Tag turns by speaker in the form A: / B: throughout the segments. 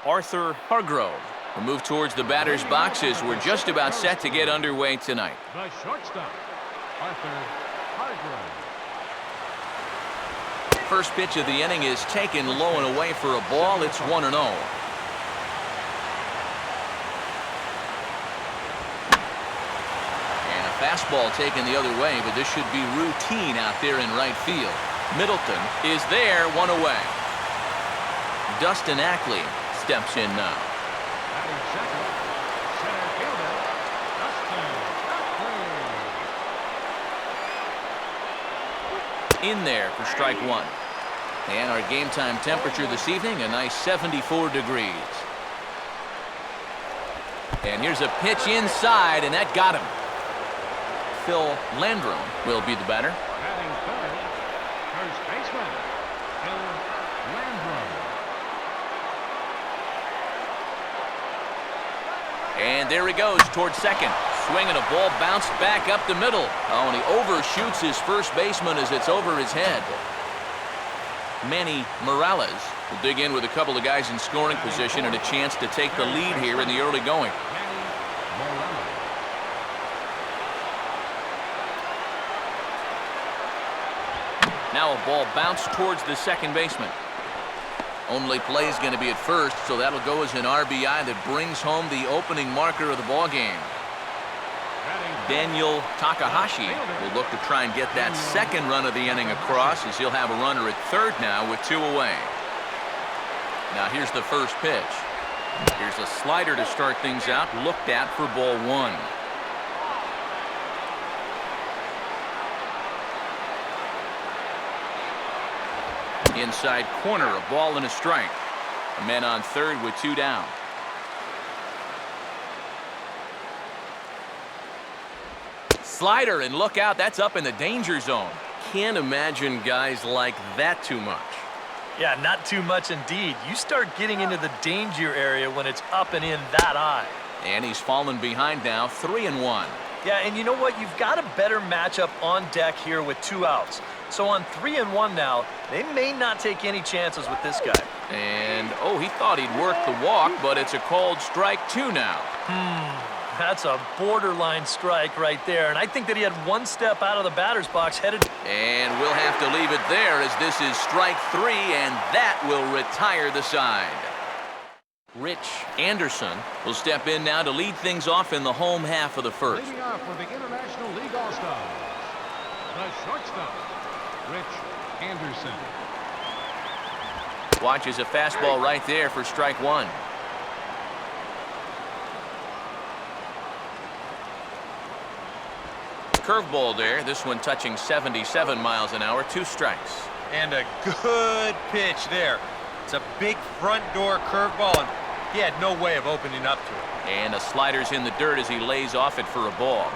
A: HARGROVE will move towards the batter's box as we're just about set to get underway tonight.
B: The shortstop, HARGROVE.
A: First pitch of the inning is taken low and away for a ball. It's 1-0. And a fastball taken the other way, but this should be routine out there in right field. Middleton is there, one away. Dustin Ackley steps in now.
B: Batting second, center fielder, Dustin Ackley.
A: In there for strike one. And our game time temperature this evening, a nice 74 degrees. And here's a pitch inside, and that got him. Phil Landrum will be the batter.
B: Batting third, first baseman, Phil Landrum.
A: And there he goes towards second. Swinging, a ball bounced back up the middle. Oh, and he overshoots his first baseman as it's over his head. Manny Morales will dig in with a couple of guys in scoring position and a chance to take the lead here in the early going. Now a ball bounced towards the second baseman. Only play is going to be at first, so that'll go as an RBI that brings home the opening marker of the ball game. Daniel Takahashi will look to try and get that second run of the inning across, as he'll have a runner at third now with two away. Now here's the first pitch. Here's a slider to start things out, looked at for ball one. Inside corner, a ball and a strike. A man on third with two down. Slider, and look out, that's up in the danger zone. Can't imagine guys like that too much.
C: Yeah, not too much indeed. You start getting into the danger area when it's up and in that high.
A: And he's fallen behind now, 3-1.
C: Yeah, and you know what? You've got a better matchup on deck here with two outs. So on 3-1 now, they may not take any chances with this guy.
A: And, oh, he thought he'd work the walk, but it's a called strike two now.
C: That's a borderline strike right there. And I think that he had one step out of the batter's box headed.
A: And we'll have to leave it there, as this is strike three, and that will retire the side. Rich Anderson will step in now to lead things off in the home half of the first.
B: Leading off for the International League All-Stars, the shortstop, Rich Anderson.
A: Watches a fastball right there for strike one. Curveball there, this one touching 77 miles an hour, two strikes.
D: And a good pitch there. It's a big front door curveball, and he had no way of opening up to it.
A: And a slider's in the dirt as he lays off it for a ball.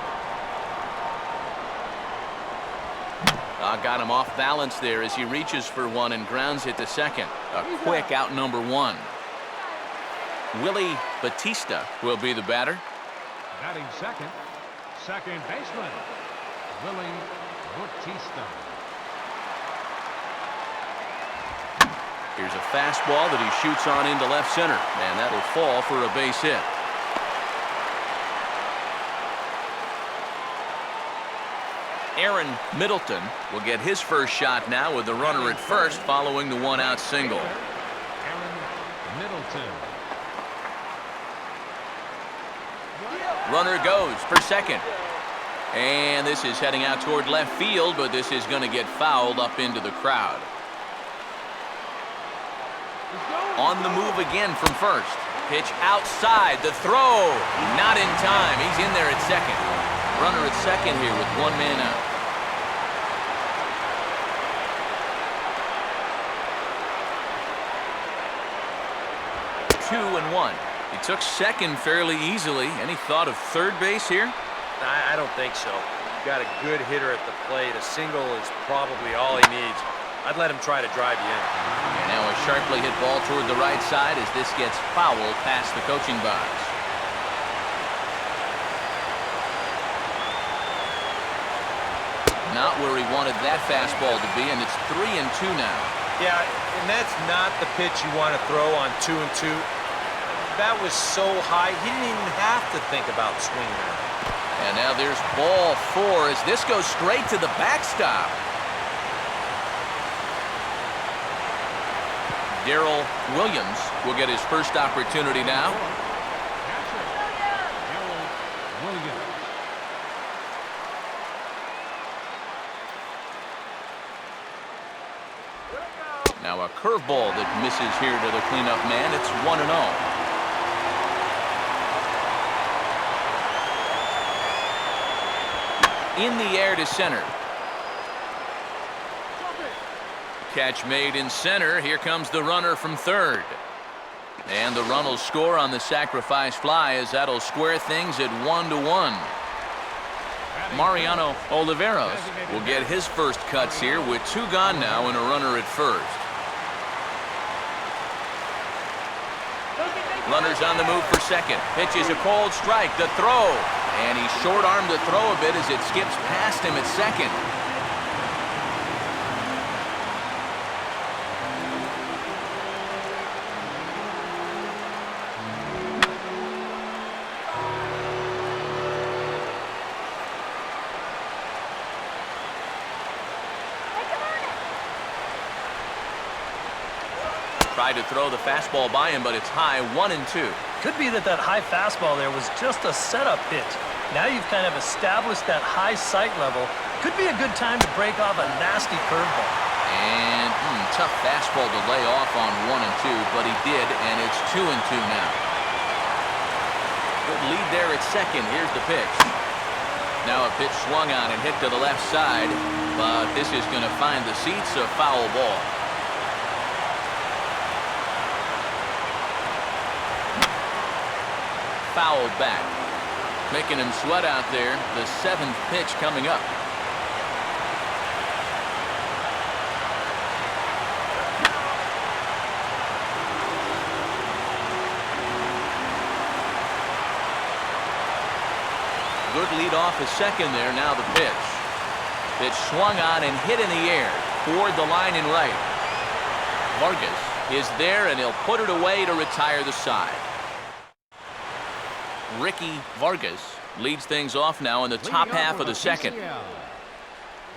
A: Got him off balance there as he reaches for one and grounds it to second. A quick out number one. Willie Bautista will be the batter.
B: Batting second, second baseman, Willie Bautista.
A: Here's a fastball that he shoots on into left center, and that'll fall for a base hit. Aaron Middleton will get his first shot now with the runner at first following the one-out single.
B: Aaron Middleton.
A: Runner goes for second. And this is heading out toward left field, but this is going to get fouled up into the crowd. On the move again from first. Pitch outside, the throw. Not in time. He's in there at second. Runner at second here with one man out. Two and one. He took second fairly easily. Any thought of third base here?
D: I don't think so. Got a good hitter at the plate. A single is probably all he needs. I'd let him try to drive you in.
A: And now a sharply hit ball toward the right side as this gets fouled past the coaching box. Not where he wanted that fastball to be, and it's 3-2 now.
D: Yeah, and that's not the pitch you want to throw on 2-2. bat was so high, he didn't even have to think about swinging it.
A: And now there's ball 4 as this goes straight to the backstop. Darrell Williams will get his first opportunity now. Now a curveball that misses here to the cleanup man. It's 1-0. In the air to center. Catch made in center. Here comes the runner from third. And the run will score on the sacrifice fly as that'll square things at 1-1. Mariano Oliveros will get his first cuts here with 2 gone now and a runner at first. Runners on the move for second. Pitch is a cold strike. The throw. And he short-armed the throw a bit as it skips past him at second. Tried to throw the fastball by him, but it's high, 1-2.
C: Could be that high fastball there was just a setup pitch. Now you've kind of established that high sight level. Could be a good time to break off a nasty curveball.
A: And tough fastball to lay off on 1-2, but he did, and it's 2-2 now. Good lead there at second. Here's the pitch. Now a pitch swung on and hit to the left side, but this is going to find the seats, a foul ball. Fouled back, making him sweat out there. The 7th pitch coming up. Good lead off at second there. Now the pitch. Pitch swung on and hit in the air toward the line and right. Vargas is there, and he'll put it away to retire the side. Rickie Vargas leads things off now in the top half of the second.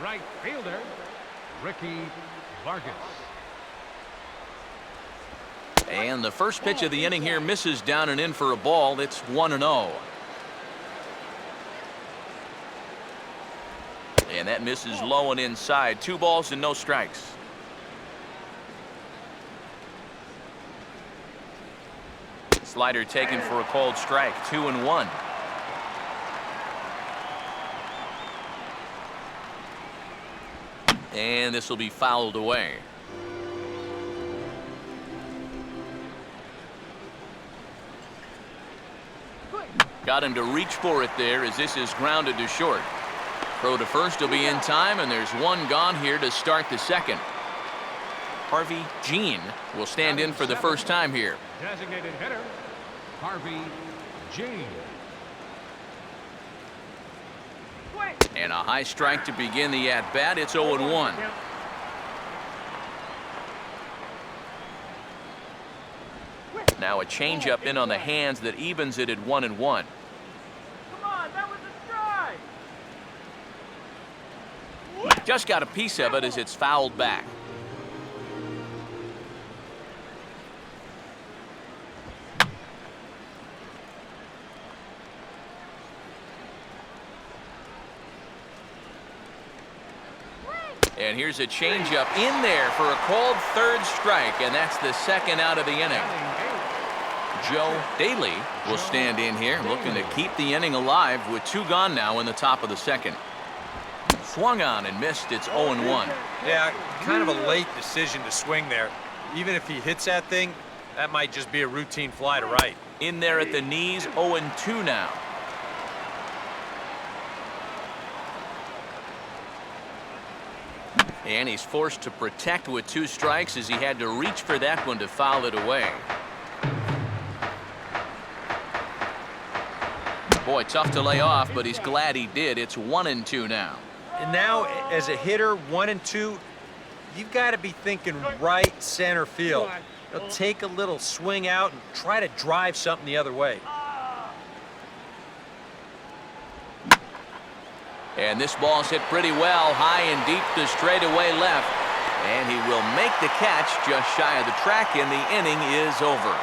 B: Right fielder, Rickie Vargas.
A: And the first pitch of the inning here misses down and in for a ball. It's 1-0. And that misses low and inside. 2 balls and no strikes. Slider taken for a called strike. 2-1. And this will be fouled away. Got him to reach for it there as this is grounded to short. Throw to first will be in time, and there's 1 gone here to start the second. Harvey Jean will stand in for the first time here.
B: Designated hitter, Harvey Jean.
A: And a high strike to begin the at-bat. It's 0-1. Now a changeup in on the hands that evens it at 1-1.
C: Come on, that was a strike.
A: Just got a piece of it as it's fouled back. And here's a changeup in there for a called 3rd strike, and that's the 2nd out of the inning. Joe Dailey will stand in here, looking to keep the inning alive with 2 gone now in the top of the 2nd. Swung on and missed. It's 0-1.
D: Yeah, kind of a late decision to swing there. Even if he hits that thing, that might just be a routine fly to right.
A: In there at the knees, 0-2 now. And he's forced to protect with 2 strikes as he had to reach for that one to foul it away. Boy, tough to lay off, but he's glad he did. It's 1-2 now.
D: And now, as a hitter, 1-2, you've got to be thinking right center field. He'll take a little swing out and try to drive something the other way.
A: And this ball's hit pretty well, high and deep to straightaway left. And he will make the catch just shy of the track, and the inning is over.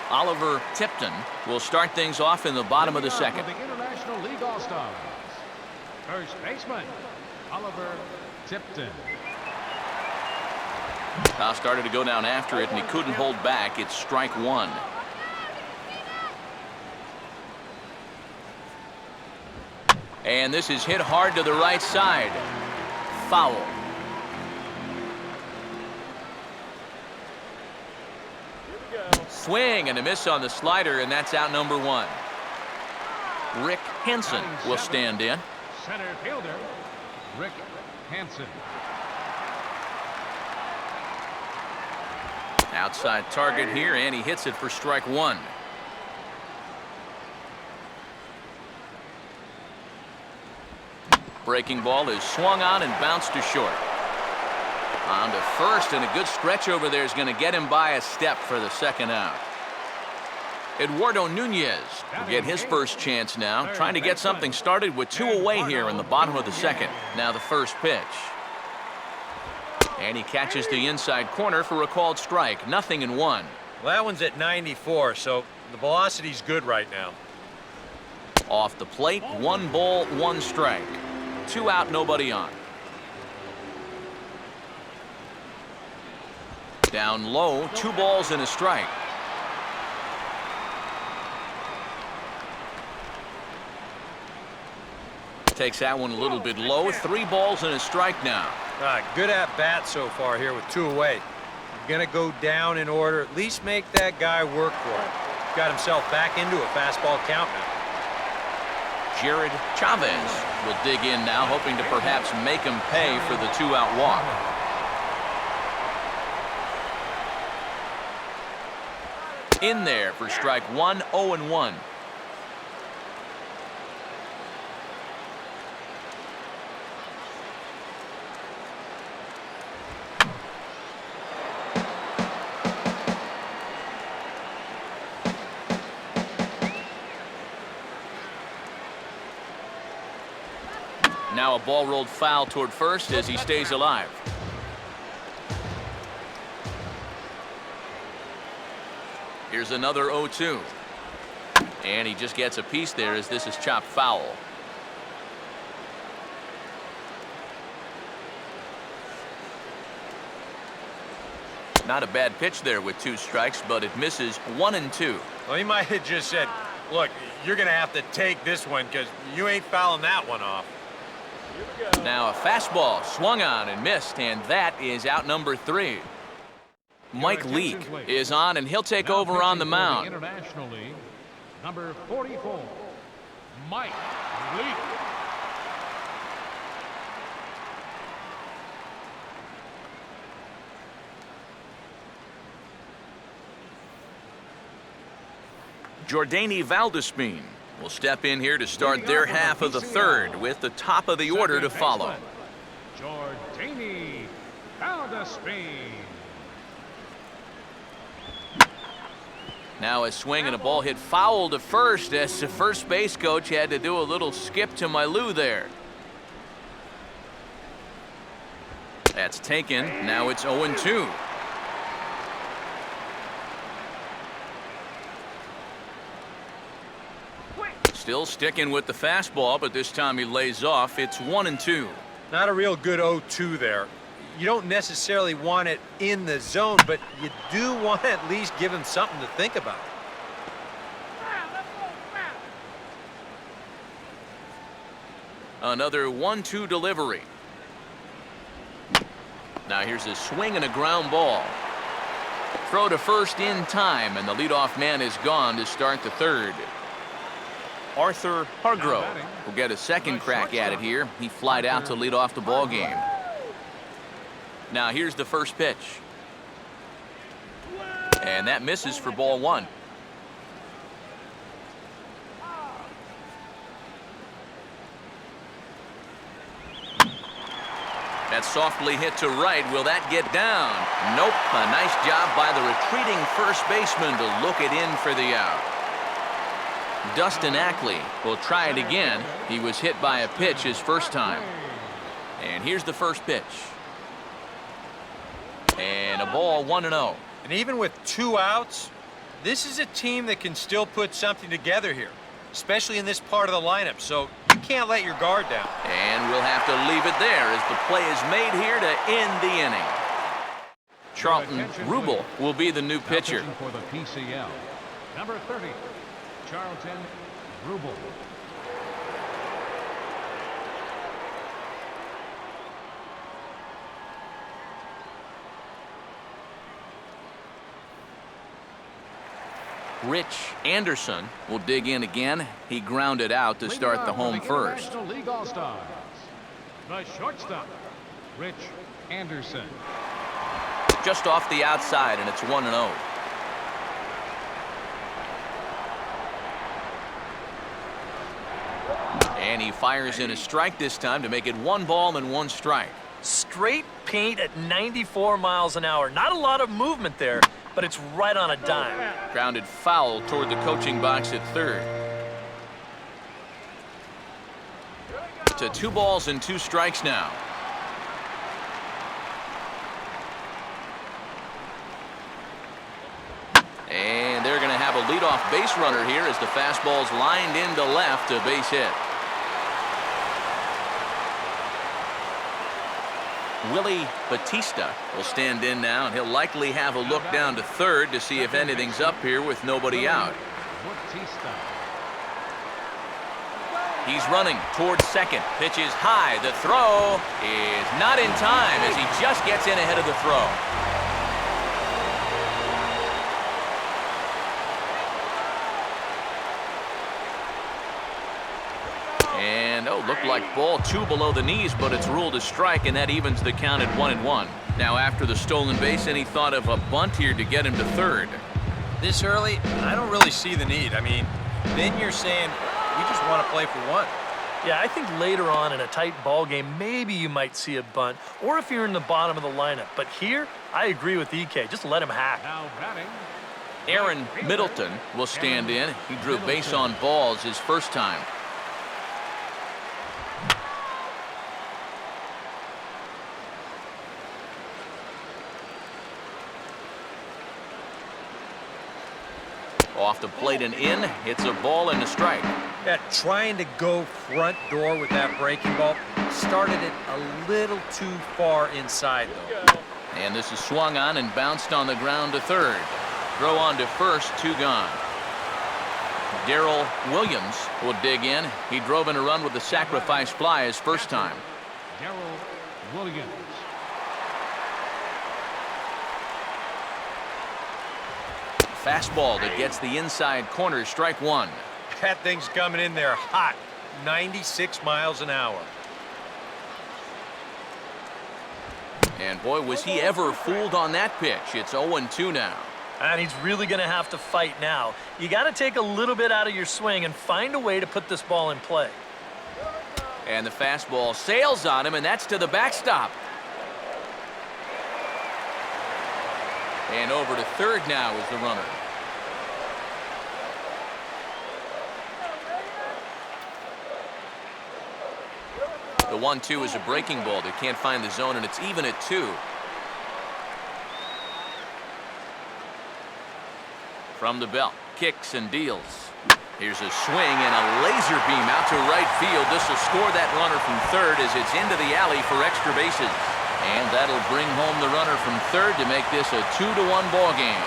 A: Oliver Tipton will start things off in the bottom of the second.
B: The International League All-Stars. First baseman, Oliver Tipton.
A: Kyle started to go down after it, and he couldn't hold back. It's strike one. And this is hit hard to the right side. Foul. Swing and a miss on the slider, and that's out number one. Rick Hansen will stand in.
B: Center fielder, Rick Hansen.
A: Outside target here, and he hits it for strike one. Breaking ball is swung on and bounced to short. On to first, and a good stretch over there is going to get him by a step for the second out. Eduardo Nunez will get his first chance now, trying to get something started with two away here in the bottom of the second. Now the first pitch. And he catches the inside corner for a called strike. 0-1.
D: Well, that one's at 94, so the velocity's good right now.
A: Off the plate, 1 ball, 1 strike. 2 out, nobody on. Down low, 2 balls and a strike. Takes that one a little bit low. 3 balls and a strike now.
D: Good at bat so far here with 2 away. Gonna go down in order. At least make that guy work for it. Got himself back into a fastball count now.
A: Jared Chavez will dig in now, hoping to perhaps make him pay for the 2-out walk. In there for strike 1, 0-1. Now a ball rolled foul toward first as he stays alive. Here's another 0-2. And he just gets a piece there as this is chopped foul. Not a bad pitch there with 2 strikes, but it misses 1 and 2.
D: Well, he might have just said, look, you're going to have to take this one because you ain't fouling that one off.
A: Now a fastball swung on and missed, and that is out number 3. Mike Leake is on, and he'll take over on the mound.
B: International League, number 44, Mike Leake.
A: Jordany Valdespin will step in here to start their half of the third with the top of the order to follow.
B: Jordany Valdespin.
A: Now a swing and a ball hit foul to first as the first base coach had to do a little skip to my loo there. That's taken. Now it's 0-2. Still sticking with the fastball, but this time he lays off. It's 1-2.
D: Not a real good 0-2 there. You don't necessarily want it in the zone, but you do want to at least give him something to think about.
A: Another 1-2 delivery. Now here's a swing and a ground ball. Throw to first in time, and the leadoff man is gone to start the third. Arthur Hargrove will get a second crack at it here. He flied out to lead off the ball game. Now here's the first pitch. And that misses for ball 1. That's softly hit to right. Will that get down? Nope. A nice job by the retreating first baseman to look it in for the out. Dustin Ackley will try it again. He was hit by a pitch his first time. And here's the first pitch. And a ball 1-0.
D: And even with 2 outs, this is a team that can still put something together here, especially in this part of the lineup. So you can't let your guard down.
A: And we'll have to leave it there as the play is made here to end the inning. Charlton Rubel will be the new pitcher.
B: For the PCL, number 30, Charlton Rubel.
A: Rich Anderson will dig in again. He grounded out to start the home first.
B: National League All-Stars, the shortstop, Rich Anderson.
A: Just off the outside, and it's 1-0. And he fires in a strike this time to make it 1 ball and 1 strike.
C: Straight paint at 94 miles an hour. Not a lot of movement there, but it's right on a dime.
A: Grounded foul toward the coaching box at third. To 2 balls and 2 strikes now. And they're going to have a leadoff base runner here as the fastball's lined into left, a base hit. Willie Bautista will stand in now, and he'll likely have a look down to third to see if anything's up here with nobody out. He's running towards second. Pitch is high. The throw is not in time as he just gets in ahead of the throw. And, looked like ball 2 below the knees, but it's ruled a strike, and that evens the count at 1-1. Now, after the stolen base, any thought of a bunt here to get him to third?
D: This early, I don't really see the need. I mean, then you're saying we just want to play for 1.
C: Yeah, I think later on in a tight ball game, maybe you might see a bunt, or if you're in the bottom of the lineup. But here, I agree with EK. Just let him hack.
B: Now batting,
A: Aaron Middleton will stand in. He drew base on balls his first time. Off the plate and in. It's a ball and a strike.
D: Yeah, trying to go front door with that breaking ball started it a little too far inside, though.
A: And this is swung on and bounced on the ground to third. Throw on to first, 2 gone. Darrell Williams will dig in. He drove in a run with the sacrifice fly his first time.
B: Darrell Williams.
A: Fastball that gets the inside corner, strike 1.
D: That thing's coming in there hot, 96 miles an hour.
A: And boy, was he ever fooled on that pitch. It's 0-2 now.
C: And he's really going to have to fight now. You got to take a little bit out of your swing and find a way to put this ball in play.
A: And the fastball sails on him, and that's to the backstop. And over to third now is the runner. The 1-2 is a breaking ball. They can't find the zone, and it's even at 2. From the belt, kicks and deals. Here's a swing and a laser beam out to right field. This will score that runner from third as it's into the alley for extra bases. And that'll bring home the runner from third to make this a 2-1 ball game.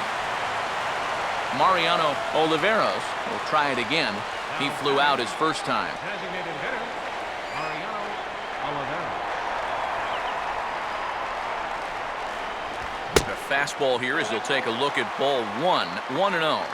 A: Mariano Oliveros will try it again. He flew out his first time.
B: Designated hitter, Mariano Oliveros.
A: A fastball here as he'll take a look at ball 1, 1-0.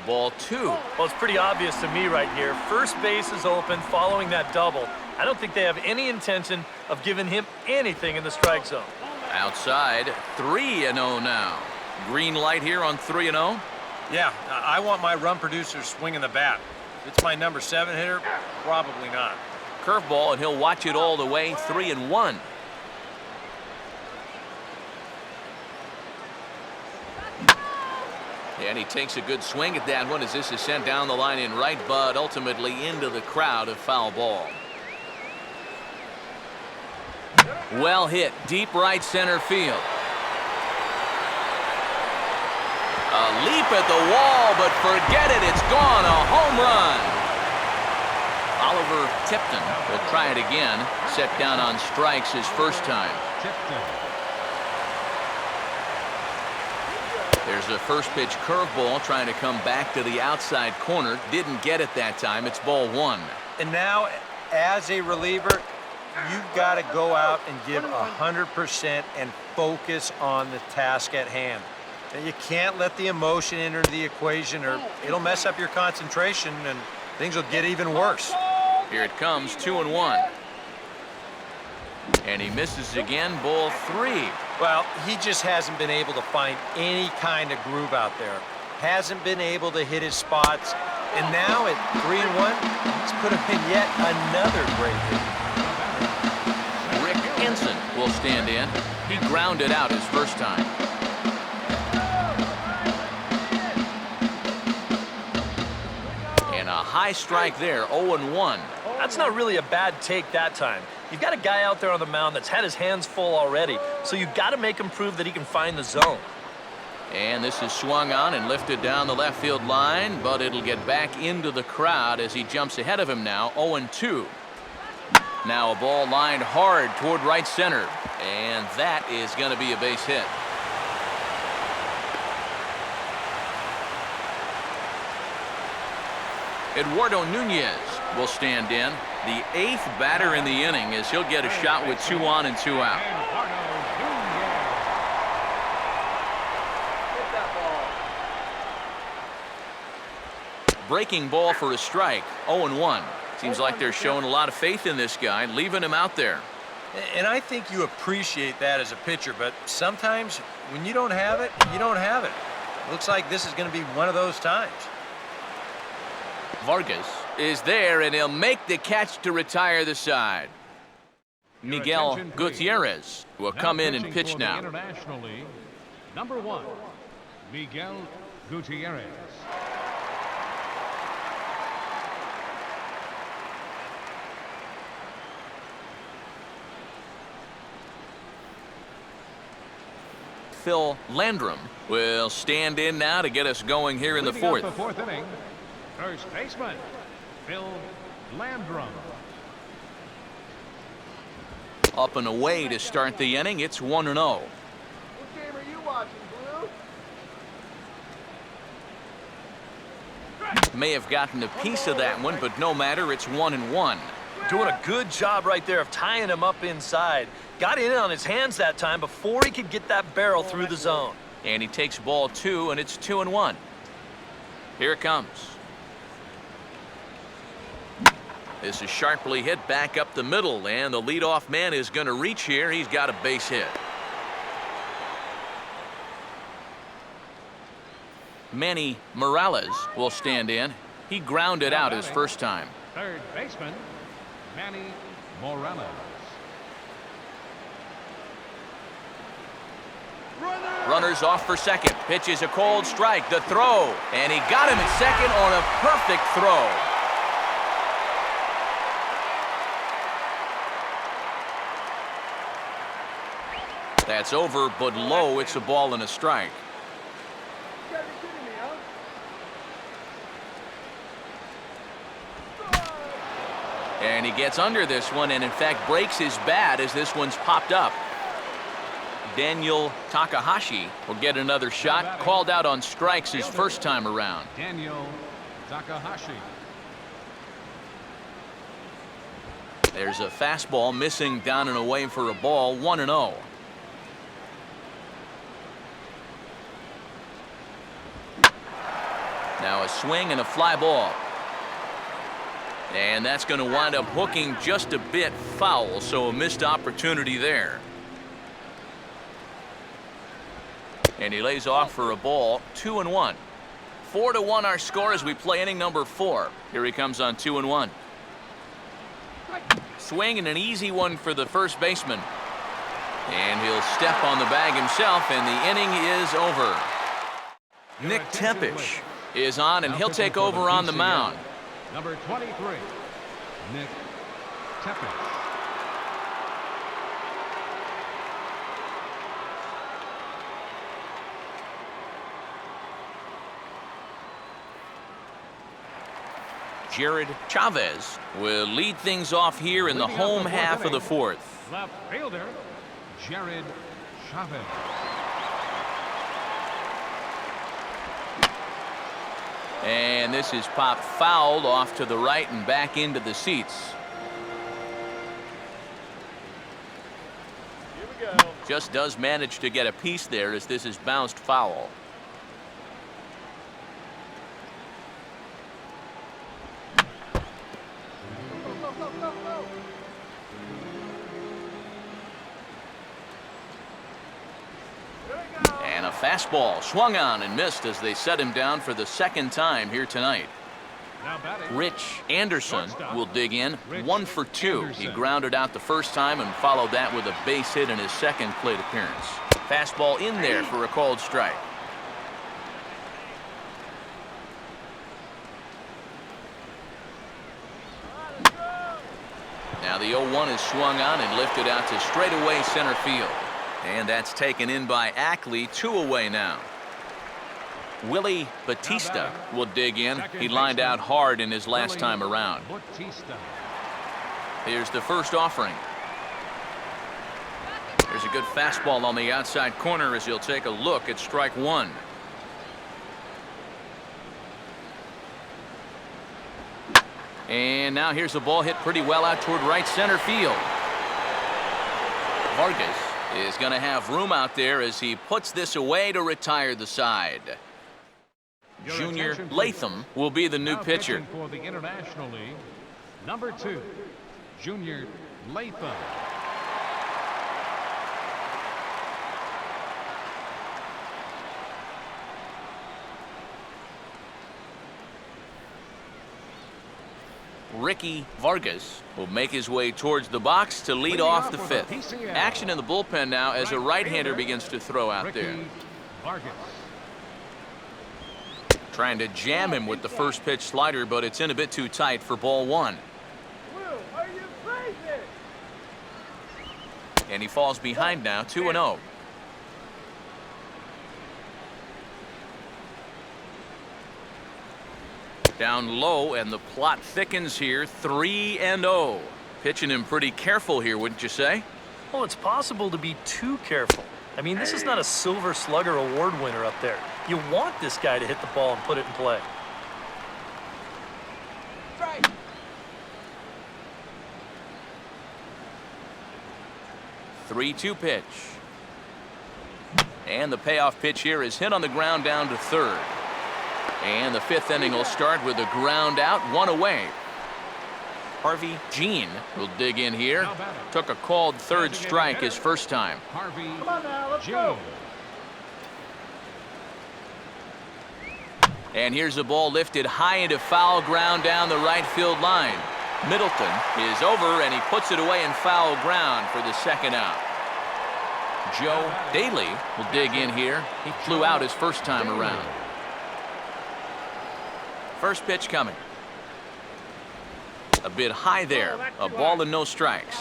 A: Ball 2.
C: Well, it's pretty obvious to me right here. First base is open following that double. I don't think they have any intention of giving him anything in the strike zone.
A: Outside, 3-0 now. Green light here on 3-0.
D: Yeah, I want my run producer swinging the bat. It's my number 7 hitter, probably not.
A: Curveball, and he'll watch it all the way. 3-1. And he takes a good swing at that one as this is sent down the line in right, but ultimately into the crowd, a foul ball. Well hit, deep right center field. A leap at the wall, but forget it, it's gone, a home run. Oliver Tipton will try it again, set down on strikes his first time. There's a first pitch curveball trying to come back to the outside corner. Didn't get it that time. It's ball 1.
D: And now, as a reliever, you've got to go out and give 100% and focus on the task at hand. And you can't let the emotion enter the equation or it'll mess up your concentration and things will get even worse.
A: Here it comes, 2-1. And he misses again, ball 3.
D: Well, he just hasn't been able to find any kind of groove out there. Hasn't been able to hit his spots. And now at 3-1, he's put him in yet another great hit.
A: Rick Henson will stand in. He grounded out his first time. And a high strike there, 0-1.
C: That's not really a bad take that time. You've got a guy out there on the mound that's had his hands full already, so you've got to make him prove that he can find the zone.
A: And this is swung on and lifted down the left field line, but it'll get back into the crowd as he jumps ahead of him now, 0-2. Now a ball lined hard toward right center, and that is going to be a base hit. Eduardo Nunez will stand in, the 8th batter in the inning, as he'll get a shot with 2 on and 2 out. Breaking ball for a strike, 0-1. Seems like they're showing a lot of faith in this guy, leaving him out there.
D: And I think you appreciate that as a pitcher, but sometimes when you don't have it, you don't have it. Looks like this is going to be one of those times.
A: Vargas is there, and he'll make the catch to retire the side. Miguel Gutierrez will come in and pitch now.
B: International League, number 1, Miguel Gutierrez.
A: Phil Landrum will stand in now to get us going here in the
B: Leading up
A: 4th.
B: the 4th inning, first baseman, Phil Landrum.
A: Up and away to start the inning. It's 1-0.
E: What game are you watching, Blue?
A: May have gotten a piece of that one, but no matter. It's 1-1.
C: Doing a good job right there of tying him up inside. Got in on his hands that time before he could get that barrel through the zone.
A: And he takes ball 2, and it's 2-1. Here it comes. This is sharply hit back up the middle, and the leadoff man is going to reach here. He's got a base hit. Manny Morales will stand in. He grounded out his first time.
B: Third baseman, Manny Morales.
A: Runners off for second. Pitch is a cold strike. The throw. And he got him at second on a perfect throw. That's over, but low. It's a ball and a strike.
E: You gotta be kidding me, huh?
A: And he gets under this one and, in fact, breaks his bat as this one's popped up. Daniel Takahashi will get another shot. Called out on strikes his first time around.
B: Daniel Takahashi.
A: There's a fastball missing down and away for a ball. 1-0. Now a swing and a fly ball. And that's going to wind up hooking just a bit foul, so a missed opportunity there. And he lays off for a ball. 2-1. 4-1 our score as we play inning number 4. Here he comes on 2-1. Swing and an easy one for the first baseman. And he'll step on the bag himself, and the inning is over. Nick Tempich is on, and he'll take over on the mound.
B: Number 23, Nick Tempich.
A: Jared Chavez will lead things off here in the home half of the 4th.
B: Left fielder, Jared Chavez.
A: And this is popped foul off to the right and back into the seats.
E: Here we go.
A: Just does manage to get a piece there as this is bounced foul. And a fastball swung on and missed as they set him down for the second time here tonight.
B: Now batting,
A: Rich Anderson will dig in.
B: Rich
A: 1 for 2.
B: Anderson.
A: He grounded out the first time and followed that with a base hit in his second plate appearance. Fastball in there for a called strike. Now the 0-1 is swung on and lifted out to straightaway center field. And that's taken in by Ackley, 2 away now. Willie Bautista will dig in. He lined out hard in his last time around.
B: Bautista.
A: Here's the first offering. There's a good fastball on the outside corner as he'll take a look at strike 1. And now here's a ball hit pretty well out toward right center field. Vargas is going to have room out there as he puts this away to retire the side.
B: Your
A: Junior
B: attention, please.
A: Latham will be the new
B: Now
A: pitcher.
B: pitching for the International League, number 2, Junior Latham.
A: Ricky Vargas will make his way towards the box to lead off the 5th. Action in the bullpen now as a right-hander begins to throw out there.
B: Ricky Vargas.
A: Trying to jam him with the first pitch slider, but it's in a bit too tight for ball 1.
E: Will, are you crazy?
A: And he falls behind now, 2-0. Down low, and the plot thickens here, 3-0. Pitching him pretty careful here, wouldn't you say?
C: Well, it's possible to be too careful. I mean, this is not a Silver Slugger award winner up there. You want this guy to hit the ball and put it in play.
E: Right.
A: Three-two pitch. And the payoff pitch here is hit on the ground down to third. And the 5th inning will start with a ground out, 1 away. Harvey Jean will dig in here. Took a called third strike his first time.
B: Harvey
E: Come on now, let's go.
A: And here's the ball lifted high into foul ground down the right field line. Middleton is over, and he puts it away in foul ground for the second out. Joe Dailey will dig in here. He flew out his first time around. First pitch coming. A bit high there. A ball and no strikes.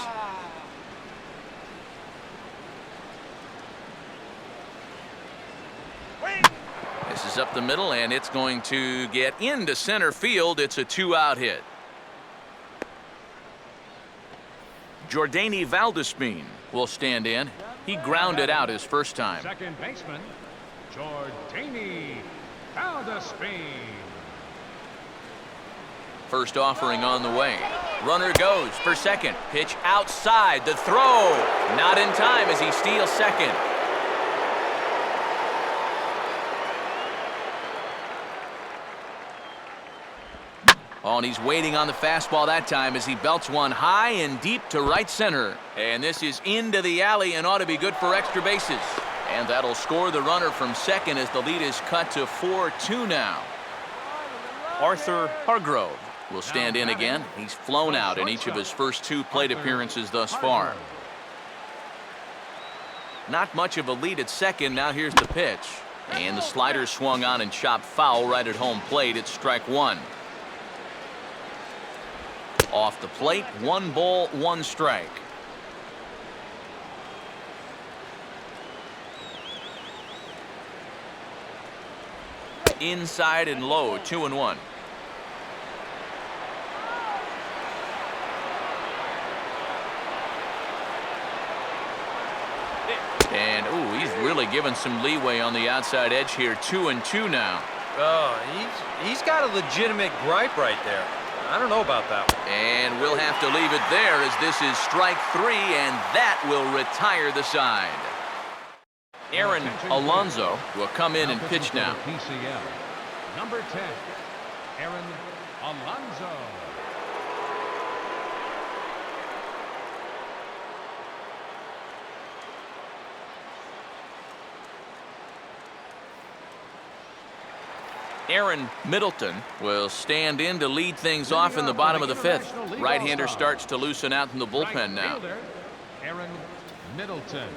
A: This is up the middle, and it's going to get into center field. It's a 2-out hit. Jordany Valdespin will stand in. He grounded out his first time.
B: Second baseman, Jordany Valdespin.
A: First offering on the way. Runner goes for second. Pitch outside. The throw. Not in time as he steals second. Oh, and he's waiting on the fastball that time as he belts one high and deep to right center. And this is into the alley and ought to be good for extra bases. And that'll score the runner from second as the lead is cut to 4-2 now. Arthur Hargrove will stand in again. He's flown out in each of his first 2 plate appearances thus far. Not much of a lead at second. Now here's the pitch. And the slider swung on and chopped foul right at home plate. It's strike 1. Off the plate, 1 ball, 1 strike. Inside and low, 2-1. And, ooh, he's really given some leeway on the outside edge here. 2-2 now.
D: Oh, he's got a legitimate gripe right there. I don't know about that one.
A: And we'll have to leave it there as this is strike 3, and that will retire the side. Aaron Alonso will come in and pitch now.
B: PCL. Number 10, Aaron Alonso.
A: Aaron Middleton will stand in to lead things off in the bottom of the 5th. Right-hander starts to loosen out in the bullpen now.
B: Aaron Middleton.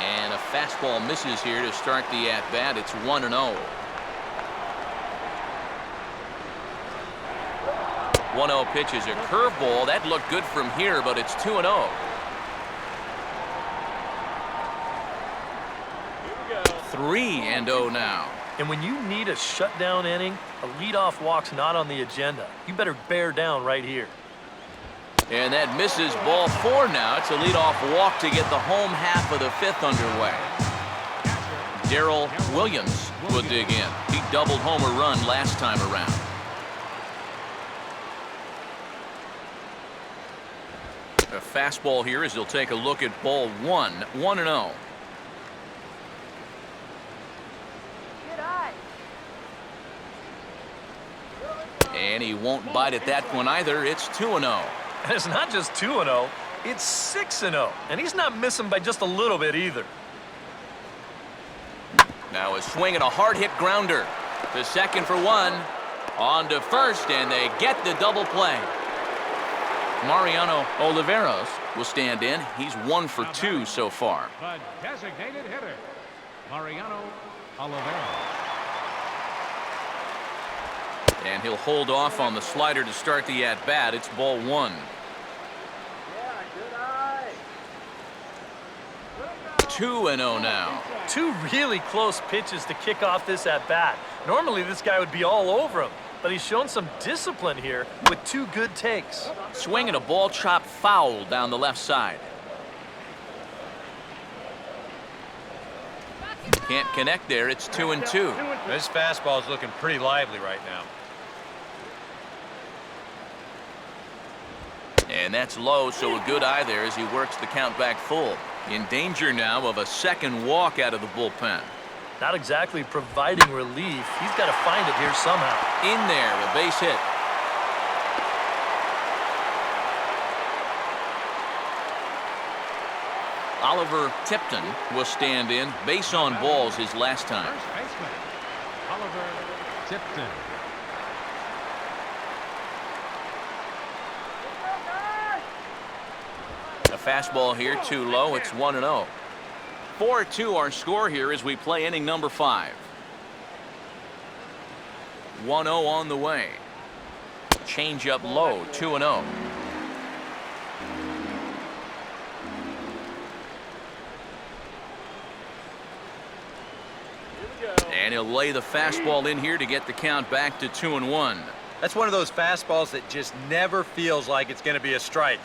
A: And a fastball misses here to start the at-bat. It's 1-0. 1-0 pitch is a curveball. That looked good from here, but it's 2-0. 3-0 now.
C: And when you need a shutdown inning, a leadoff walk's not on the agenda. You better bear down right here.
A: And that misses, ball 4 now. It's a leadoff walk to get the home half of the 5th underway. Darrell Williams will dig in. He doubled homer run last time around. A fastball here as he'll take a look at ball 1. 1-0. And he won't bite at that one either. It's 2-0.
C: And it's not just 2-0, it's 6-0. And he's not missing by just a little bit either.
A: Now a swing and a hard hit grounder. To second for 1. On to first, and they get the double play. Mariano Oliveros will stand in. He's 1 for 2 so far.
B: The designated hitter, Mariano Oliveros.
A: And he'll hold off on the slider to start the at-bat. It's ball 1. 2-0 now.
C: 2 really close pitches to kick off this at-bat. Normally this guy would be all over him, but he's shown some discipline here with 2 good takes.
A: Swinging a ball chopped foul down the left side. Can't connect there. It's 2-2.
D: This fastball is looking pretty lively right now.
A: And that's low, so a good eye there as he works the count back full. In danger now of a second walk out of the bullpen.
C: Not exactly providing relief. He's got to find it here somehow.
A: In there, a base hit. Oliver Tipton will stand in. Base on balls his last time.
B: First baseman, Oliver Tipton.
A: A fastball here, too low. It's 1-0. 4-2 our score here as we play inning number 5. 1-0 on the way. Change up low, 2-0. And he'll lay the fastball in here to get the count back to 2-1.
D: That's one of those fastballs that just never feels like it's going to be a strike.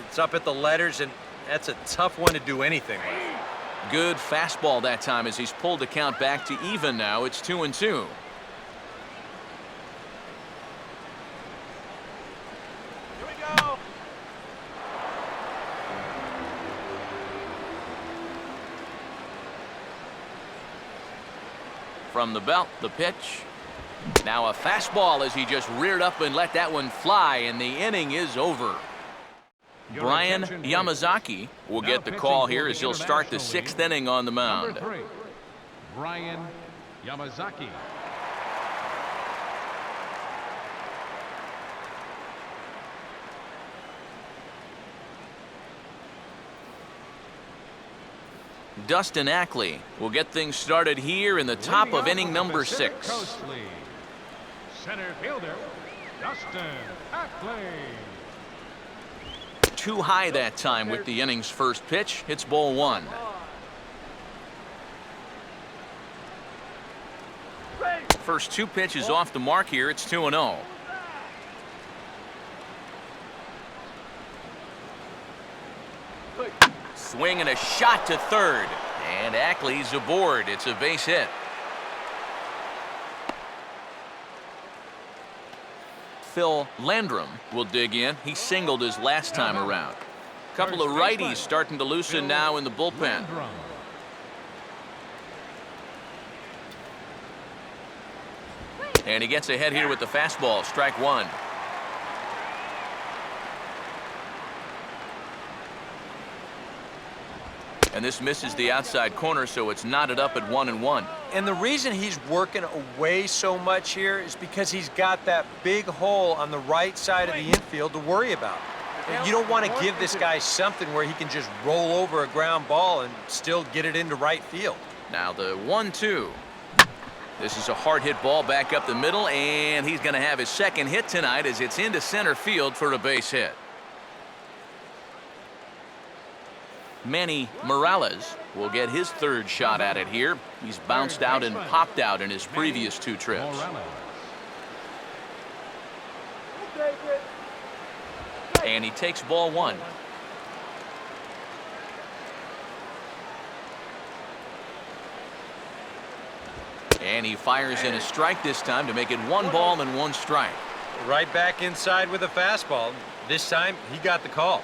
D: It's up at the letters, and that's a tough one to do anything with.
A: Good fastball that time as he's pulled the count back to even now. It's 2-2.
B: Here we go.
A: From the belt, the pitch. Now a fastball as he just reared up and let that one fly, and the inning is over. Brian Yamazaki will get the call here as he'll start the 6th inning on the mound.
B: Number 3, Brian Yamazaki.
A: Dustin Ackley will get things started here in the top of inning number 6.
B: Coastly. Center fielder, Dustin Ackley.
A: Too high that time with the inning's first pitch. It's ball 1. First 2 pitches off the mark here. It's 2-0. Swing and a shot to third. And Ackley's aboard. It's a base hit. Phil Landrum will dig in. He singled his last time around. A couple of righties starting to loosen now in the bullpen.
B: LANDRUM.
A: And he gets ahead here with the fastball. Strike 1. And this misses the outside corner, so it's knotted up at 1-1.
D: And the reason he's working away so much here is because he's got that big hole on the right side of the infield to worry about. And you don't want to give this guy something where he can just roll over a ground ball and still get it into right field.
A: Now the 1-2. This is a hard hit ball back up the middle, and he's going to have his second hit tonight as it's into center field for a base hit. Manny Morales will get his third shot at it here. He's bounced out and popped out in his previous 2 trips. And he takes ball 1. And he fires in a strike this time to make it 1 ball and 1 strike.
D: Right back inside with a fastball. This time, he got the call.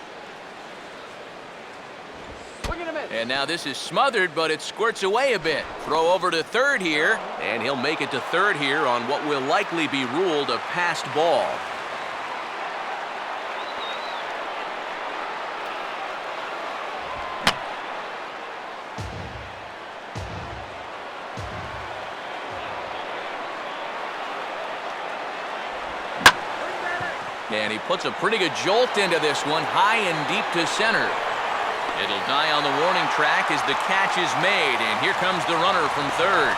A: And now this is smothered, but it squirts away a bit. Throw over to third here, and he'll make it to third here on what will likely be ruled a passed ball. And he puts a pretty good jolt into this one, high and deep to center. It'll die on the warning track as the catch is made, and here comes the runner from third.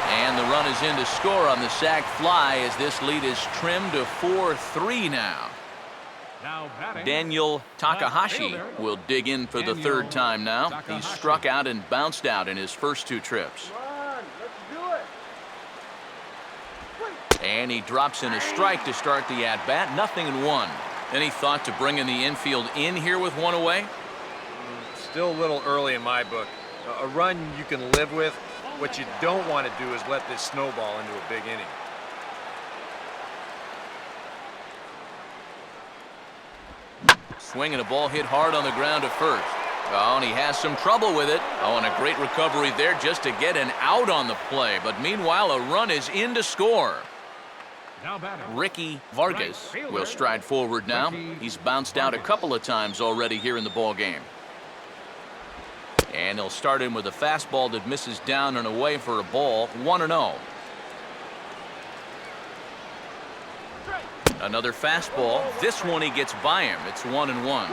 A: And the run is in to score on the sac fly as this lead is trimmed to 4-3 now. Daniel Takahashi will dig in for the third time now. He's struck out and bounced out in his first 2 trips. And he drops in a strike to start the at-bat. 0-1. Any thought to bringing the infield in here with 1 away?
D: Still a little early in my book. A run you can live with. What you don't want to do is let this snowball into a big inning.
A: Swinging a ball hit hard on the ground to first. Oh, and he has some trouble with it. Oh, and a great recovery there just to get an out on the play. But meanwhile, a run is in to score. Ricky Vargas will stride forward now. He's bounced out a couple of times already here in the ball game. And he'll start in with a fastball that misses down and away for a ball. 1-0. Another fastball. This one he gets by him. It's 1-1.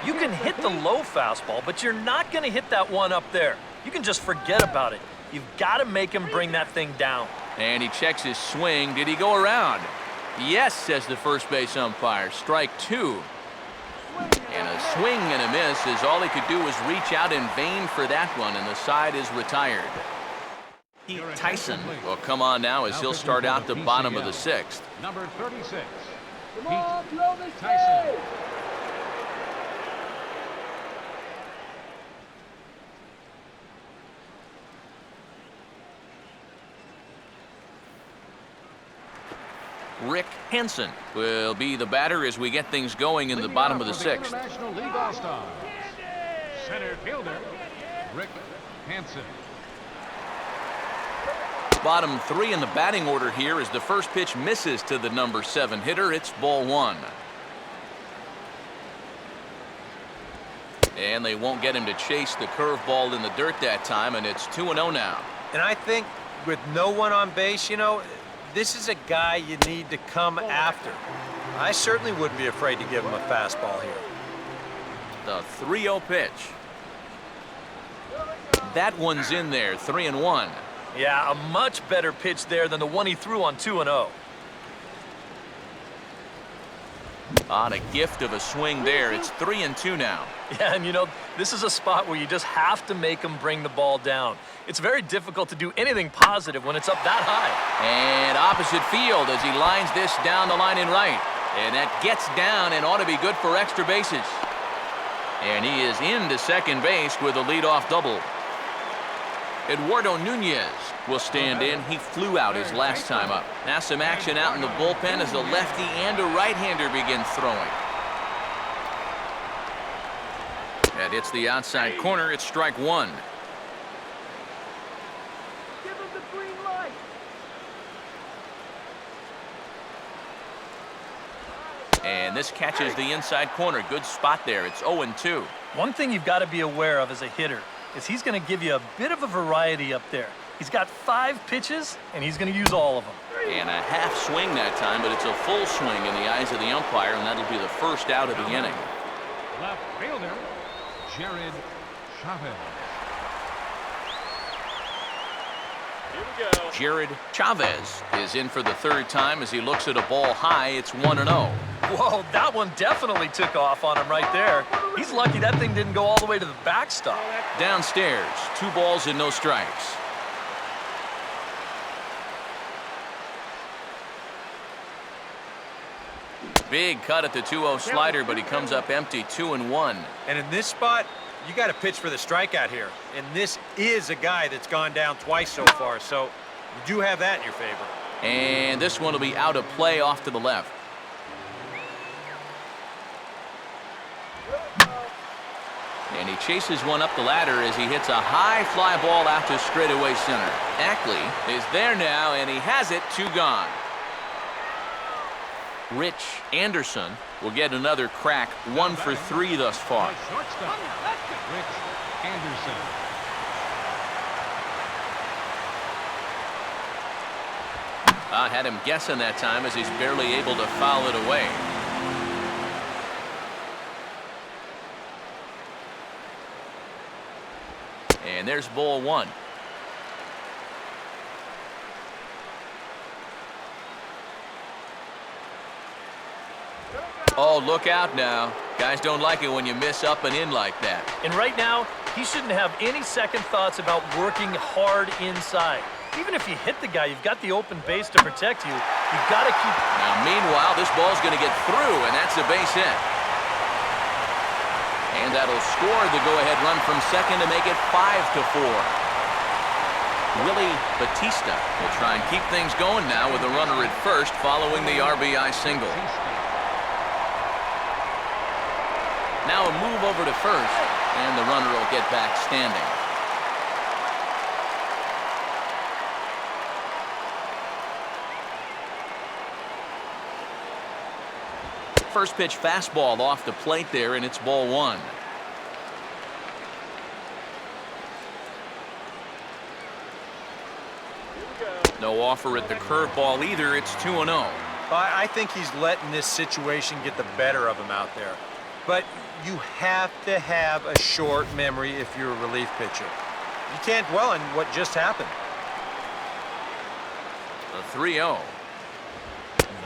C: You can hit the low fastball, but you're not going to hit that one up there. You can just forget about it. You've got to make him bring that thing down.
A: And he checks his swing. Did he go around? Yes, says the first base umpire. Strike 2. And a swing and a miss as all he could do was reach out in vain for that one, and the side is retired. Pete Tyson will come on now as he'll start out the bottom of the 6th.
B: Number 36.
E: Come on,
B: Pete
E: throw this
B: Tyson.
E: way.
A: Rick Hansen will be the batter as we get things going in the bottom of the 6th.
B: International League All-Stars. Center fielder, Rick Hansen.
A: Bottom 3 in the batting order here as the first pitch misses to the number 7 hitter. It's ball 1. And they won't get him to chase the curveball in the dirt that time, and it's 2-0 now.
D: And I think with no one on base, you know, this is a guy you need to come after. I certainly wouldn't be afraid to give him a fastball here.
A: The 3-0 pitch. That one's in there, 3-1.
C: Yeah, a much better pitch there than the one he threw on 2-0.
A: On a gift of a swing there, it's 3-2 now.
C: Yeah, and you know, this is a spot where you just have to make him bring the ball down. It's very difficult to do anything positive when it's up that high.
A: And opposite field as he lines this down the line in right. And that gets down and ought to be good for extra bases. And he is into second base with a leadoff double. Eduardo Nunez will stand in. He flew out his last time up. Now some action out in the bullpen as a lefty and a right-hander begin throwing. That hits the outside corner. It's strike one.
E: Give him the green light.
A: And this catches the inside corner. Good spot there. It's 0-2.
C: One thing you've got to be aware of as a hitter is he's going to give you a bit of a variety up there. He's got 5 pitches, and he's going to use all of them.
A: And a half swing that time, but it's a full swing in the eyes of the umpire, and that'll be the first out of the inning.
B: Left fielder, Jared Chavez.
E: Here we go.
A: Jared Chavez is in for the third time as he looks at a ball high. It's 1-0.
C: Whoa, that one definitely took off on him right there. He's lucky that thing didn't go all the way to the backstop.
A: Downstairs, 2 balls and no strikes. Big cut at the 2-0 slider, but he comes up empty, 2-1.
D: And in this spot, you got to pitch for the strikeout here. And this is a guy that's gone down twice so far, so you do have that in your favor.
A: And this one will be out of play off to the left. And he chases one up the ladder as he hits a high fly ball out to straightaway center. Ackley is there now, and he has it, 2 gone. Rich Anderson will get another crack, 1 for 3 thus far.
B: Shortstop, Rich Anderson.
A: I had him guessing that time as he's barely able to foul it away. And there's ball 1. Oh, look out now. Guys don't like it when you miss up and in like that.
C: And right now, he shouldn't have any second thoughts about working hard inside. Even if you hit the guy, you've got the open base to protect you. You've got to keep...
A: Now, meanwhile, this ball's going to get through, and that's a base hit. And that'll score the go-ahead run from second to make it 5-4. Willie Bautista will try and keep things going now with a runner at first following the RBI single. Now a move over to first, and the runner will get back standing. First pitch fastball off the plate there, and it's ball 1. No offer at the curveball either. It's 2-0.
D: I think he's letting this situation get the better of him out there. But you have to have a short memory if you're a relief pitcher. You can't dwell on what just happened.
A: The 3-0.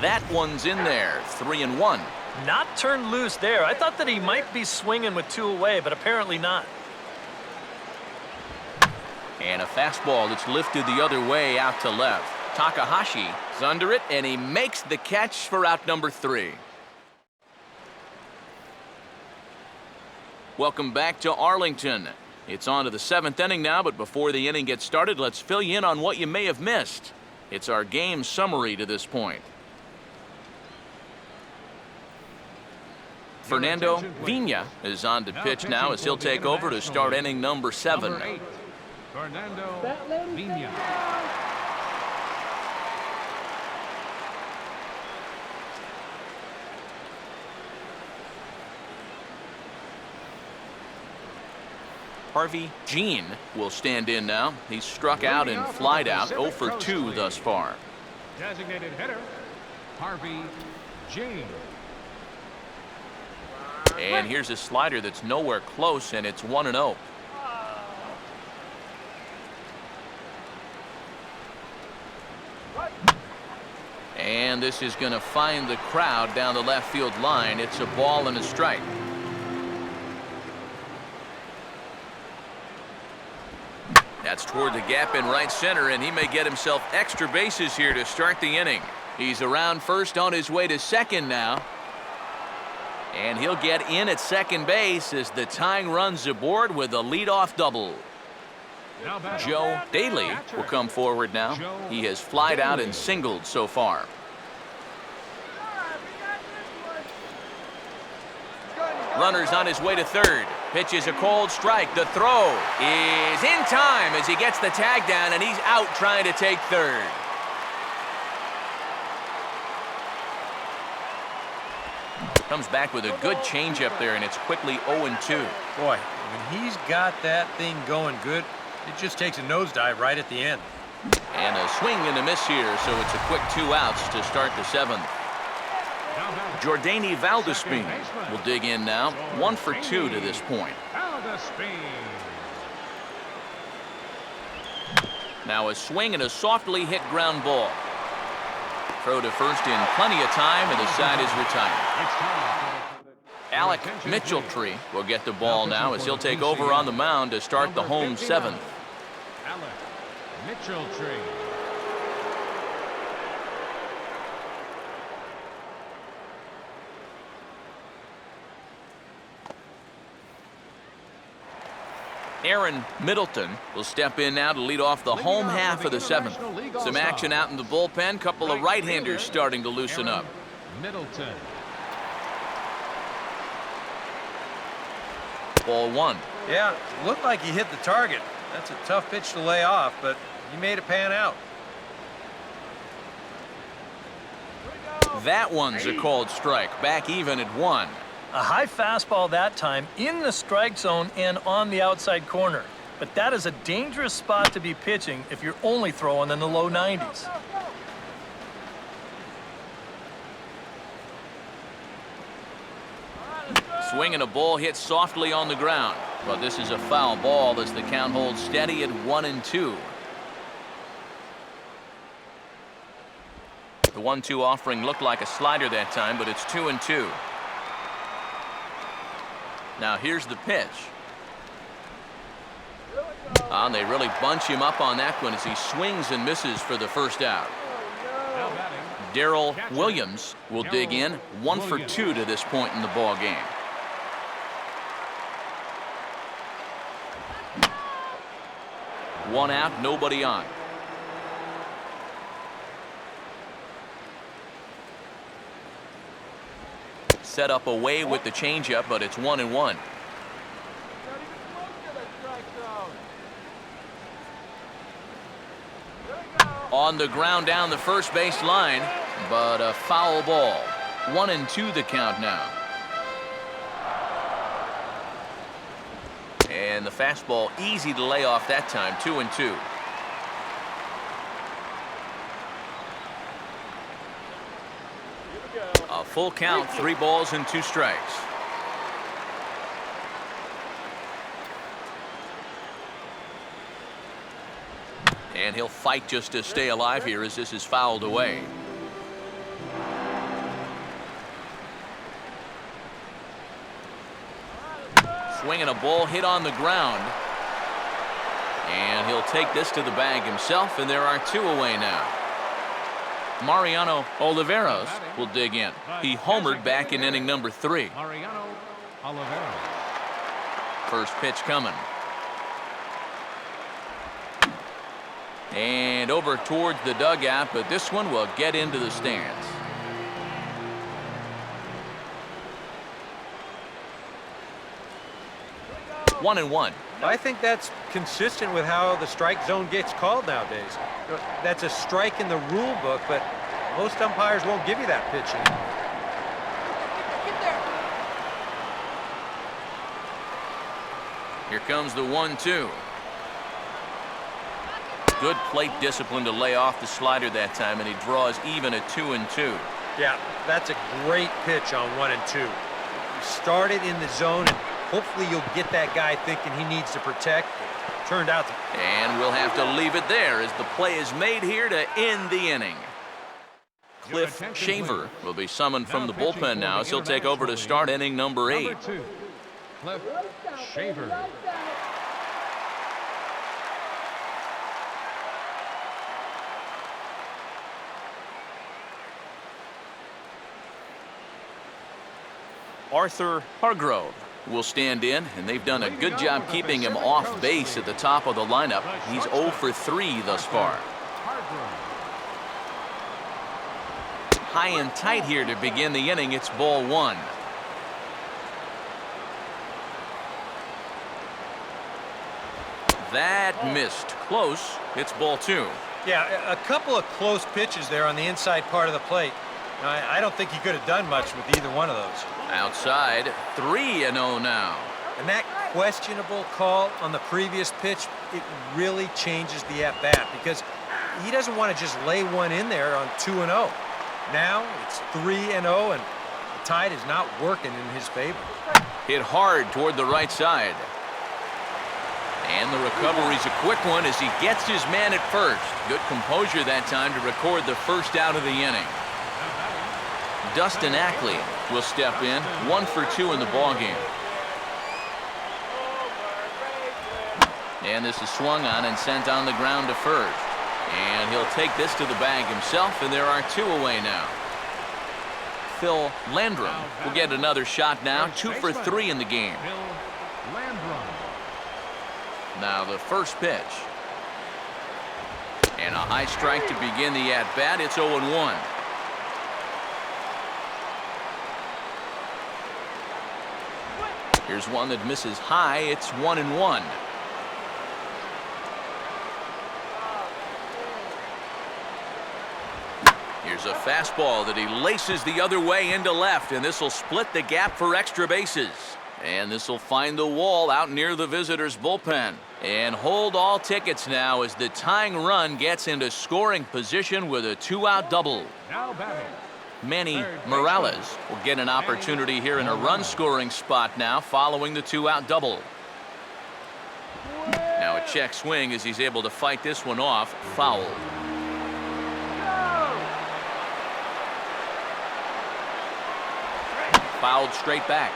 A: That one's in there, 3-1.
C: Not turned loose there. I thought that he might be swinging with 2 away, but apparently not.
A: And a fastball that's lifted the other way out to left. Takahashi is under it, and he makes the catch for out number 3. Welcome back to Arlington. It's on to the 7th inning now, but before the inning gets started, let's fill you in on what you may have missed. It's our game summary to this point. Fernando Vina is on to pitch now as he'll take over to start inning number 7.
B: Number 8, Fernando Vina.
A: Harvey Jean will stand in now. He's struck out and flied out, 0 for 2 thus far.
B: Designated hitter, Harvey Jean.
A: And here's a slider that's nowhere close, and it's 1-0. And this is going to find the crowd down the left field line. It's a ball and a strike. That's toward the gap in right center, and he may get himself extra bases here to start the inning. He's around first on his way to second now. And he'll get in at second base as the tying run's aboard with a leadoff double. Joe Dailey will come forward now. He has flied out and singled so far. Runner's on his way to third. Pitch is a cold strike. The throw is in time as he gets the tag down, and he's out trying to take third. Comes back with a good changeup there, and it's quickly 0-2.
D: Boy, when he's got that thing going good, it just takes a nosedive right at the end.
A: And a swing and a miss here, so it's a quick 2 outs to start the seventh. Jordany Valdespin will dig in now. 1 for 2 to this point. Now a swing and a softly hit ground ball. Throw to first in plenty of time, and the side is retired. Alec Mitchelltree will get the ball now as he'll take over on the mound to start the home seventh.
B: Alec Mitchelltree.
A: Aaron Middleton will step in now to lead off the home half of the seventh. Some action out in the bullpen. Couple of right-handers starting to loosen up.
B: Middleton.
A: Ball 1.
D: Yeah, looked like he hit the target. That's a tough pitch to lay off, but he made it pan out.
A: That one's a called strike. Back even at 1.
C: A high fastball that time in the strike zone and on the outside corner. But that is a dangerous spot to be pitching if you're only throwing in the low 90s.
A: Swing and a ball hit softly on the ground. But this is a foul ball as the count holds steady at 1-2. The 1-2 offering looked like a slider that time, but it's 2-2. Now here's the pitch. And they really bunch him up on that one as he swings and misses for the first out. Darrell Williams will dig in. 1 for 2 to this point in the ball game. One out, nobody on. Set up away with the changeup, but it's 1-1. On the ground down the first base line, but a foul ball. 1-2 the count now. And the fastball easy to lay off that time. 2-2. A full count, 3 balls and 2 strikes. And he'll fight just to stay alive here as this is fouled away. Swinging a ball hit on the ground. And he'll take this to the bag himself, and there are 2 away now. Mariano Oliveros will dig in. He homered back in inning number 3.
B: Mariano Oliveros.
A: First pitch coming. And over towards the dugout, but this one will get into the stands. One and one.
D: I think that's consistent with how the strike zone gets called nowadays. That's a strike in the rule book, but most umpires won't give you that pitch anymore.
A: Here comes the 1-2. Good plate discipline to lay off the slider that time, and he draws even at 2-2.
D: Yeah, that's a great pitch on 1 and 2. You start it in the zone, and hopefully you'll get that guy thinking he needs to protect. It turned out to...
A: And we'll have to leave it there as the play is made here to end the inning. Cliff Shaver will be summoned from the
B: pitching
A: bullpen
B: for
A: now,
B: the
A: as he'll take over to
B: International
A: start
B: League,
A: inning number 8.
B: Number 2, Cliff Shaver.
A: Arthur Hargrove will stand in, and they've done a good job keeping him off base at the top of the lineup. He's 0 for 3 thus far.
B: HARGROVE.
A: High and tight here to begin the inning. It's ball 1. That missed. Close. It's ball 2.
D: Yeah, a couple of close pitches there on the inside part of the plate. I don't think he could have done much with either one of those.
A: Outside, 3-0 now.
D: And that questionable call on the previous pitch, it really changes the at-bat because he doesn't want to just lay one in there on 2-0. Now it's 3-0, and the tide is not working in his favor.
A: Hit hard toward the right side. And the recovery's a quick one as he gets his man at first. Good composure that time to record the first out of the inning. Dustin Ackley will step in, 1 for 2 in the ballgame. And this is swung on and sent on the ground to first. And he'll take this to the bag himself, and there are 2 away now. Phil Landrum will get another shot now, 2 for 3 in the game.
B: Phil Landrum.
A: Now the first pitch. And a high strike to begin the at-bat. It's 0-1. Here's one that misses high. It's 1-1. Here's a fastball that he laces the other way into left, and this will split the gap for extra bases. And this will find the wall out near the visitors' bullpen. And hold all tickets now as the tying run gets into scoring position with a 2-out double.
B: Now batting.
A: Manny Morales will get an opportunity here in a run-scoring spot now following the 2-out double. Now a check swing as he's able to fight this one off. Foul. Fouled straight back.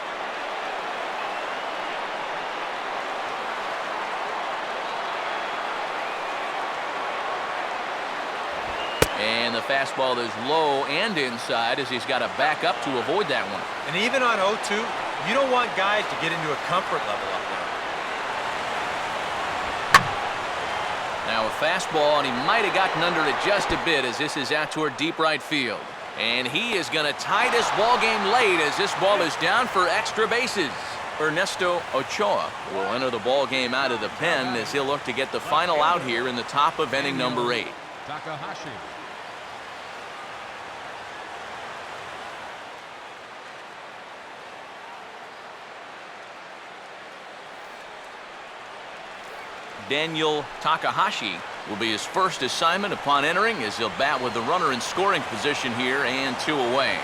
A: And the fastball is low and inside as he's got to back up to avoid that one.
D: And even on 0-2, you don't want guys to get into a comfort level up there.
A: Now a fastball, and he might have gotten under it just a bit as this is out toward deep right field. And he is going to tie this ball game late as this ball is down for extra bases. Ernesto Ochoa will enter the ball game out of the pen as he'll look to get the final out here in the top of inning number 8.
B: Takahashi.
A: Daniel Takahashi will be his first assignment upon entering as he'll bat with the runner in scoring position here and 2 away.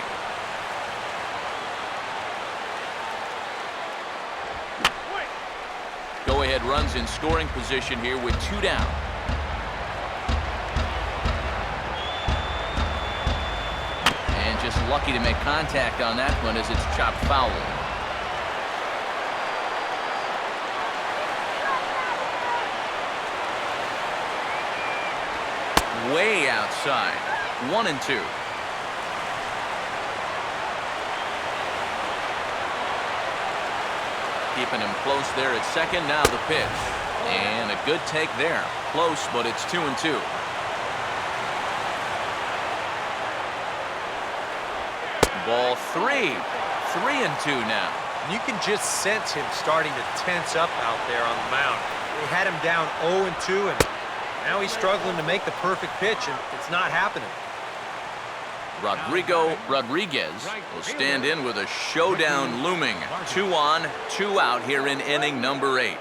A: Go-ahead runs in scoring position here with 2 down. And just lucky to make contact on that one as it's chopped foul. Way outside. 1-2. Keeping him close there at second. Now the pitch. And a good take there. Close, but it's 2-2. Ball 3. 3-2 now.
D: And you can just sense him starting to tense up out there on the mound. They had him down 0-2, and now he's struggling to make the perfect pitch, and it's not happening.
A: Rodrigo Rodriguez will stand in with a showdown looming. 2 on, 2 out here in inning number 8.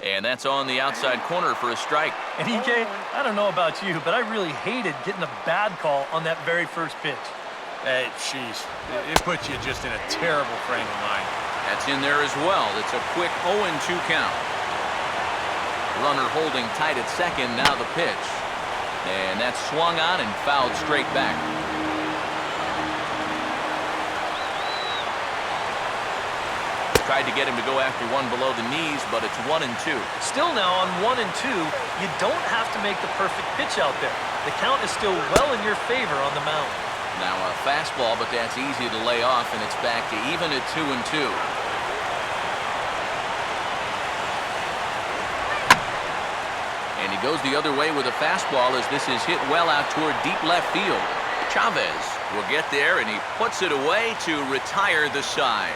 A: And that's on the outside corner for a strike.
C: And EK, I don't know about you, but I really hated getting a bad call on that very first pitch.
D: Hey, jeez, it puts you just in a terrible frame of mind.
A: That's in there as well. It's a quick 0-2 count. Runner holding tight at second. Now the pitch. And that's swung on and fouled straight back. Tried to get him to go after one below the knees, but it's 1-2.
C: Still now on 1-2, you don't have to make the perfect pitch out there. The count is still well in your favor on the mound.
A: Now a fastball, but that's easy to lay off, and it's back to even at 2-2. And he goes the other way with a fastball as this is hit well out toward deep left field. Chavez will get there, and he puts it away to retire the side.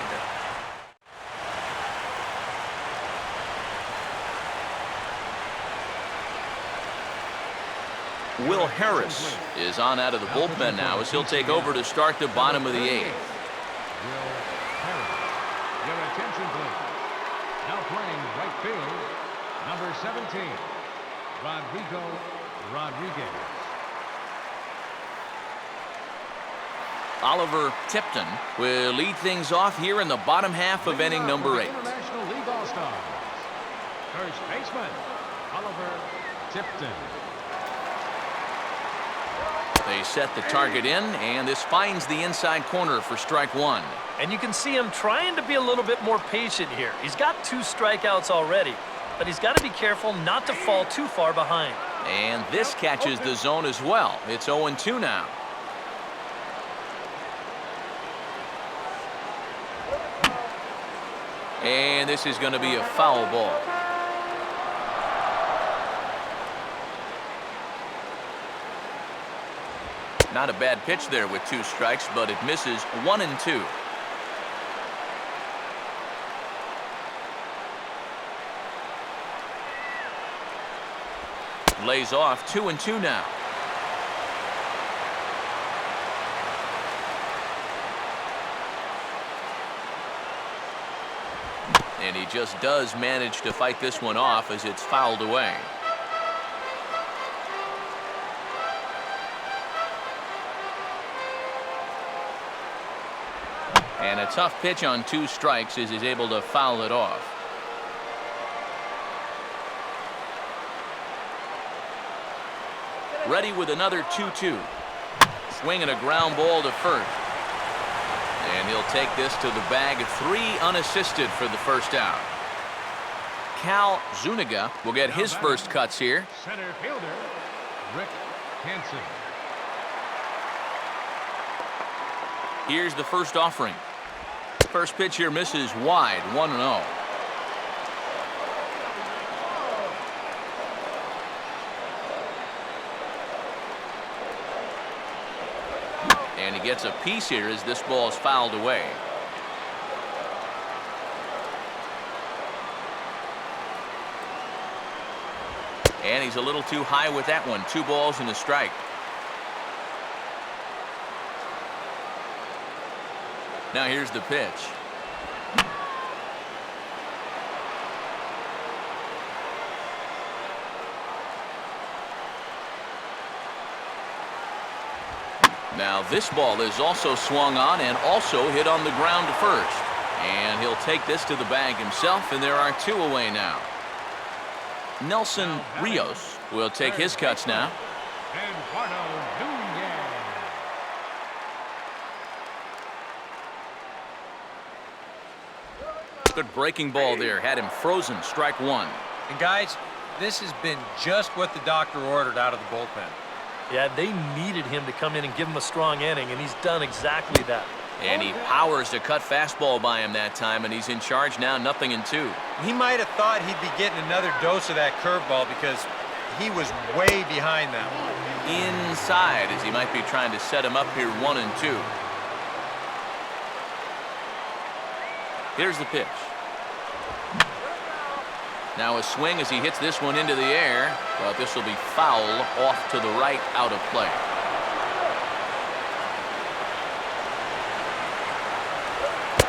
A: Will Harris is on out of the bullpen now as he'll take over to start the bottom of the 8th.
B: Will Harris. Your attention, please. Now playing right field, number 17, Rodrigo Rodriguez.
A: Oliver Tipton will lead things off here in the bottom half of inning number 8.
B: International League All-Stars. First baseman, Oliver Tipton.
A: They set the target in, and this finds the inside corner for strike 1.
C: And you can see him trying to be a little bit more patient here. He's got 2 strikeouts already, but he's got to be careful not to fall too far behind.
A: And this catches the zone as well. It's 0-2 now. And this is going to be a foul ball. Not a bad pitch there with 2 strikes, but it misses 1-2. Lays off 2-2 now. And he just does manage to fight this one off as it's fouled away. And a tough pitch on 2 strikes as he's able to foul it off. Ready with another 2-2. Swinging a ground ball to first. And he'll take this to the bag. 3 unassisted for the first out. Cal Zuniga will get his first cuts here.
B: Center fielder, Rick Hansen.
A: Here's the first offering. First pitch here misses wide, 1-0. And he gets a piece here as this ball is fouled away. And he's a little too high with that one. 2 balls and a strike. Now here's the pitch. Now this ball is also swung on and also hit on the ground to first. And he'll take this to the bag himself, and there are 2 away now. Nelson Rios will take his cuts now. Good breaking ball there. Had him frozen. Strike 1.
D: And guys, this has been just what the doctor ordered out of the bullpen.
C: Yeah, they needed him to come in and give him a strong inning, and he's done exactly that.
A: And he powers the cut fastball by him that time, and he's in charge now, 0-2.
D: He might have thought he'd be getting another dose of that curveball because he was way behind that one.
A: Inside, as he might be trying to set him up here, 1-2. Here's the pitch. Now a swing as he hits this one into the air, but this will be foul off to the right, out of play.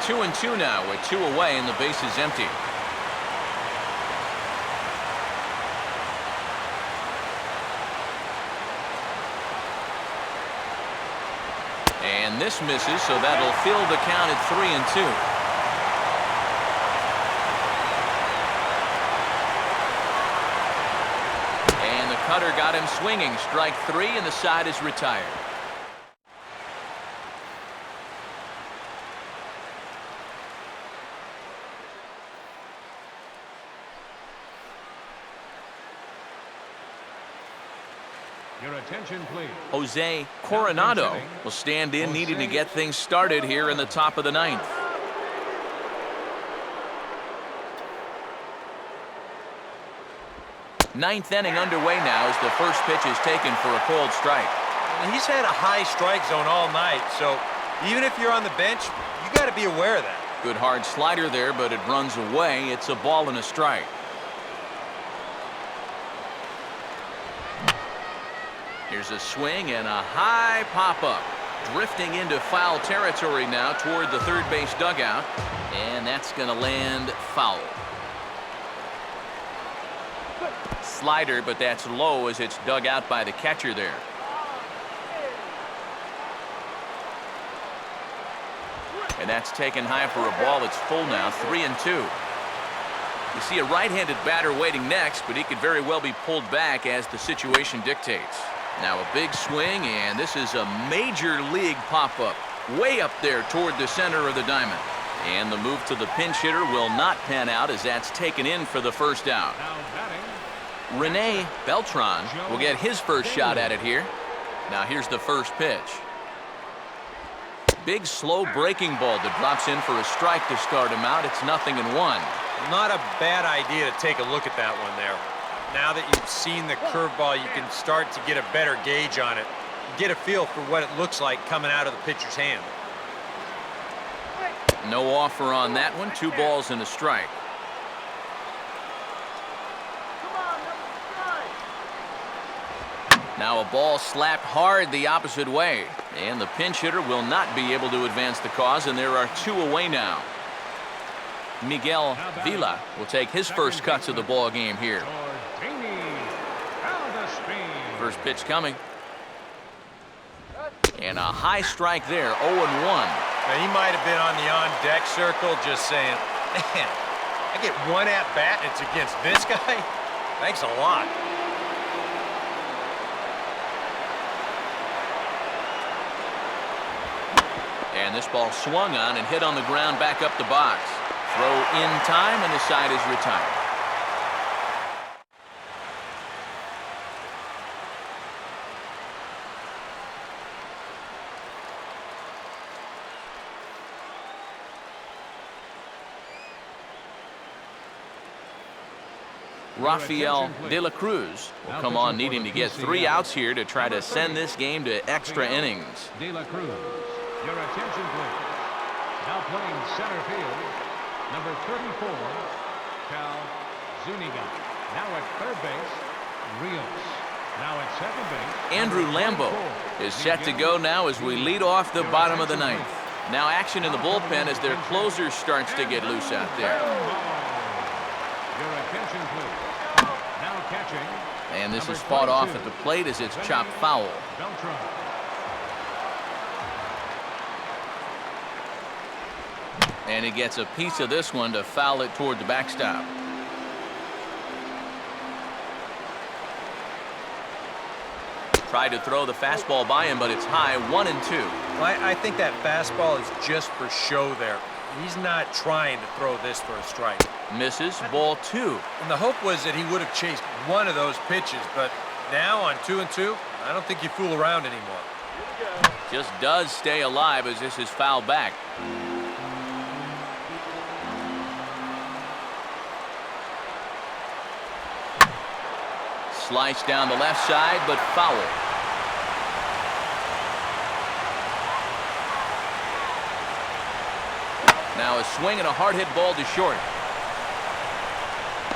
A: Two and two now with 2 away and the base is empty. And this misses, so that'll fill the count at 3-2. cutter got him swinging. Strike 3, and the side is retired.
B: Your attention, please.
A: Jose Coronado will stand in, needing to get things started here in the top of the 9th. Ninth inning underway now as the first pitch is taken for a called strike.
D: He's had a high strike zone all night, so even if you're on the bench, you got to be aware of that.
A: Good hard slider there, but it runs away. It's a ball and a strike. Here's a swing and a high pop-up. Drifting into foul territory now toward the third base dugout, and that's going to land foul. Slider, but that's low as it's dug out by the catcher there. And that's taken high for a ball. It's full now, 3-2. You see a right-handed batter waiting next, but he could very well be pulled back as the situation dictates. Now a big swing, and this is a major league pop-up way up there toward the center of the diamond. And the move to the pinch hitter will not pan out as that's taken in for the first out.
B: Now batting,
A: Rene Beltran will get his first shot at it here. Now here's the first pitch. Big slow breaking ball that drops in for a strike to start him out. It's 0-1.
D: Not a bad idea to take a look at that one there. Now that you've seen the curveball, you can start to get a better gauge on it. Get a feel for what it looks like coming out of the pitcher's hand.
A: No offer on that one. 2 balls and a strike. Now a ball slapped hard the opposite way. And the pinch hitter will not be able to advance the cause, and there are 2 away now. Miguel Villa will take his first cuts of the ball game here. First pitch coming. And a high strike there, 0-1.
D: Now, he might have been on the on-deck circle just saying, man, I get one at-bat and it's against this guy? Thanks a lot.
A: And this ball swung on and hit on the ground back up the box. Throw in time, and the side is retired. Rafael De La Cruz will come on needing to get 3 outs here to try to send this game to extra innings.
B: De La Cruz, your attention, please. Now playing center field, number 34, Cal Zuniga. Now at third base, Rios. Now at second base,
A: Andrew Lambo is set to go now as we lead off the bottom of the 9th. Now action in the bullpen as their closer starts to get loose out there.
B: Your attention, please. Now catching.
A: And this is fought off at the plate as it's chopped foul.
B: Beltran.
A: And he gets a piece of this one to foul it toward the backstop. Tried to throw the fastball by him, but it's high, 1-2.
D: Well, I think that fastball is just for show there. He's not trying to throw this for a strike.
A: Misses, ball 2.
D: And the hope was that he would have chased one of those pitches, but now on 2-2, I don't think you fool around anymore.
A: Just does stay alive as this is fouled back. Sliced down the left side, but foul. Now a swing and a hard hit ball to short.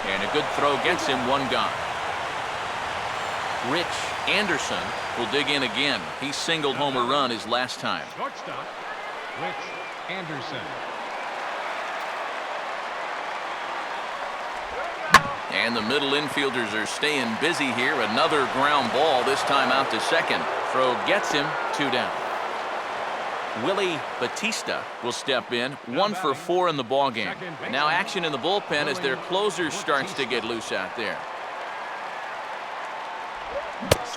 A: And a good throw gets him, 1 gone. Rich Anderson will dig in again. He singled home a run his last time.
B: Shortstop, Rich Anderson.
A: And the middle infielders are staying busy here. Another ground ball, this time out to second. Throw gets him, 2 down. Willie Bautista will step in, 1 for 4 in the ballgame. Now action in the bullpen as their closer starts to get loose out there.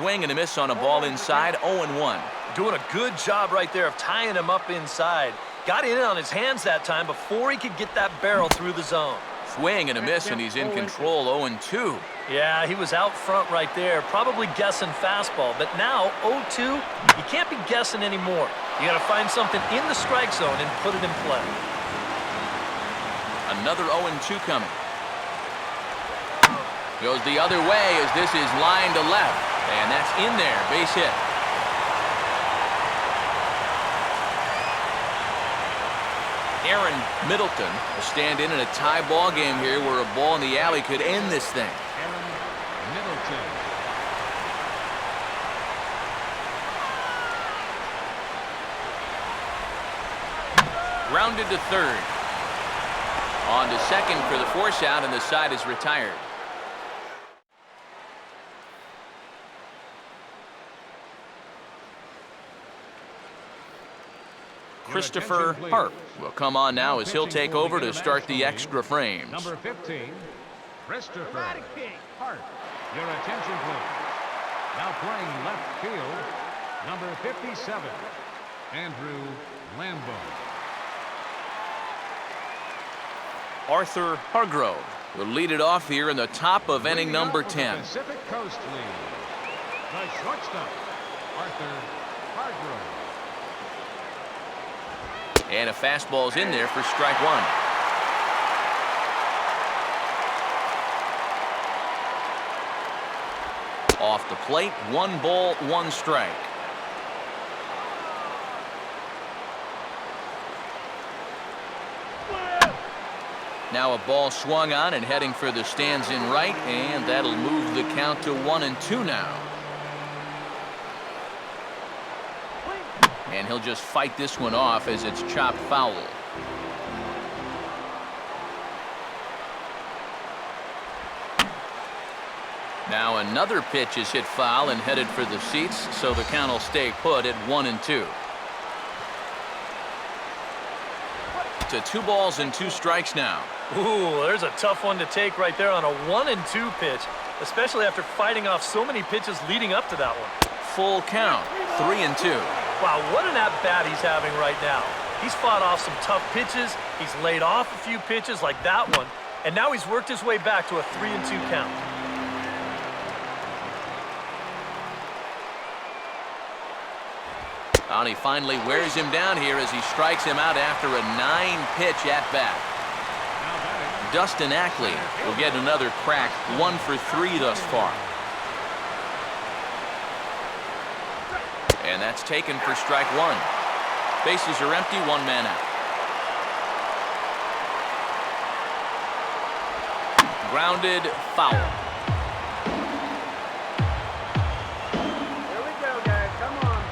A: swing and a miss on a ball inside, 0-1.
C: Doing a good job right there of tying him up inside. Got in on his hands that time before he could get that barrel through the zone.
A: Swing and a miss, and he's in control, 0-2.
C: Yeah, he was out front right there, probably guessing fastball. But now, 0-2, you can't be guessing anymore. You got to find something in the strike zone and put it in play.
A: Another 0-2 coming. Goes the other way as this is line to left. And that's in there, base hit. Aaron Middleton will stand in a tie ball game here where a ball in the alley could end this thing.
B: Aaron Middleton.
A: Grounded to third. On to second for the force out, and the side is retired. Christopher Harp will come on now as he'll take over to start the extra frames.
B: Number 15, Christopher Hart. Your attention, please. Now playing left field, number 57, Andrew Lambo.
A: Arthur Hargrove will lead it off here in the top of inning number 10.
B: Pacific Coast League. The shortstop, Arthur Hargrove.
A: And a fastball's in there for strike one. Off the plate, 1 ball, 1 strike. Now a ball swung on and heading for the stands in right, and that'll move the count to 1-2 now. And he'll just fight this one off as it's chopped foul. Now another pitch is hit foul and headed for the seats, so the count will stay put at 1-2. To 2 balls and 2 strikes now.
C: Ooh, there's a tough one to take right there on a 1-2 pitch, especially after fighting off so many pitches leading up to that one.
A: Full count, 3-2.
C: Wow, what an at-bat he's having right now. He's fought off some tough pitches, he's laid off a few pitches like that one, and now he's worked his way back to a 3-2 count.
A: And he finally wears him down here as he strikes him out after a 9-pitch at-bat. Dustin Ackley will get another crack, 1 for 3 thus far. And that's taken for strike one. Bases are empty, 1 man out. Grounded, foul.
E: Here we go, guys. Come on.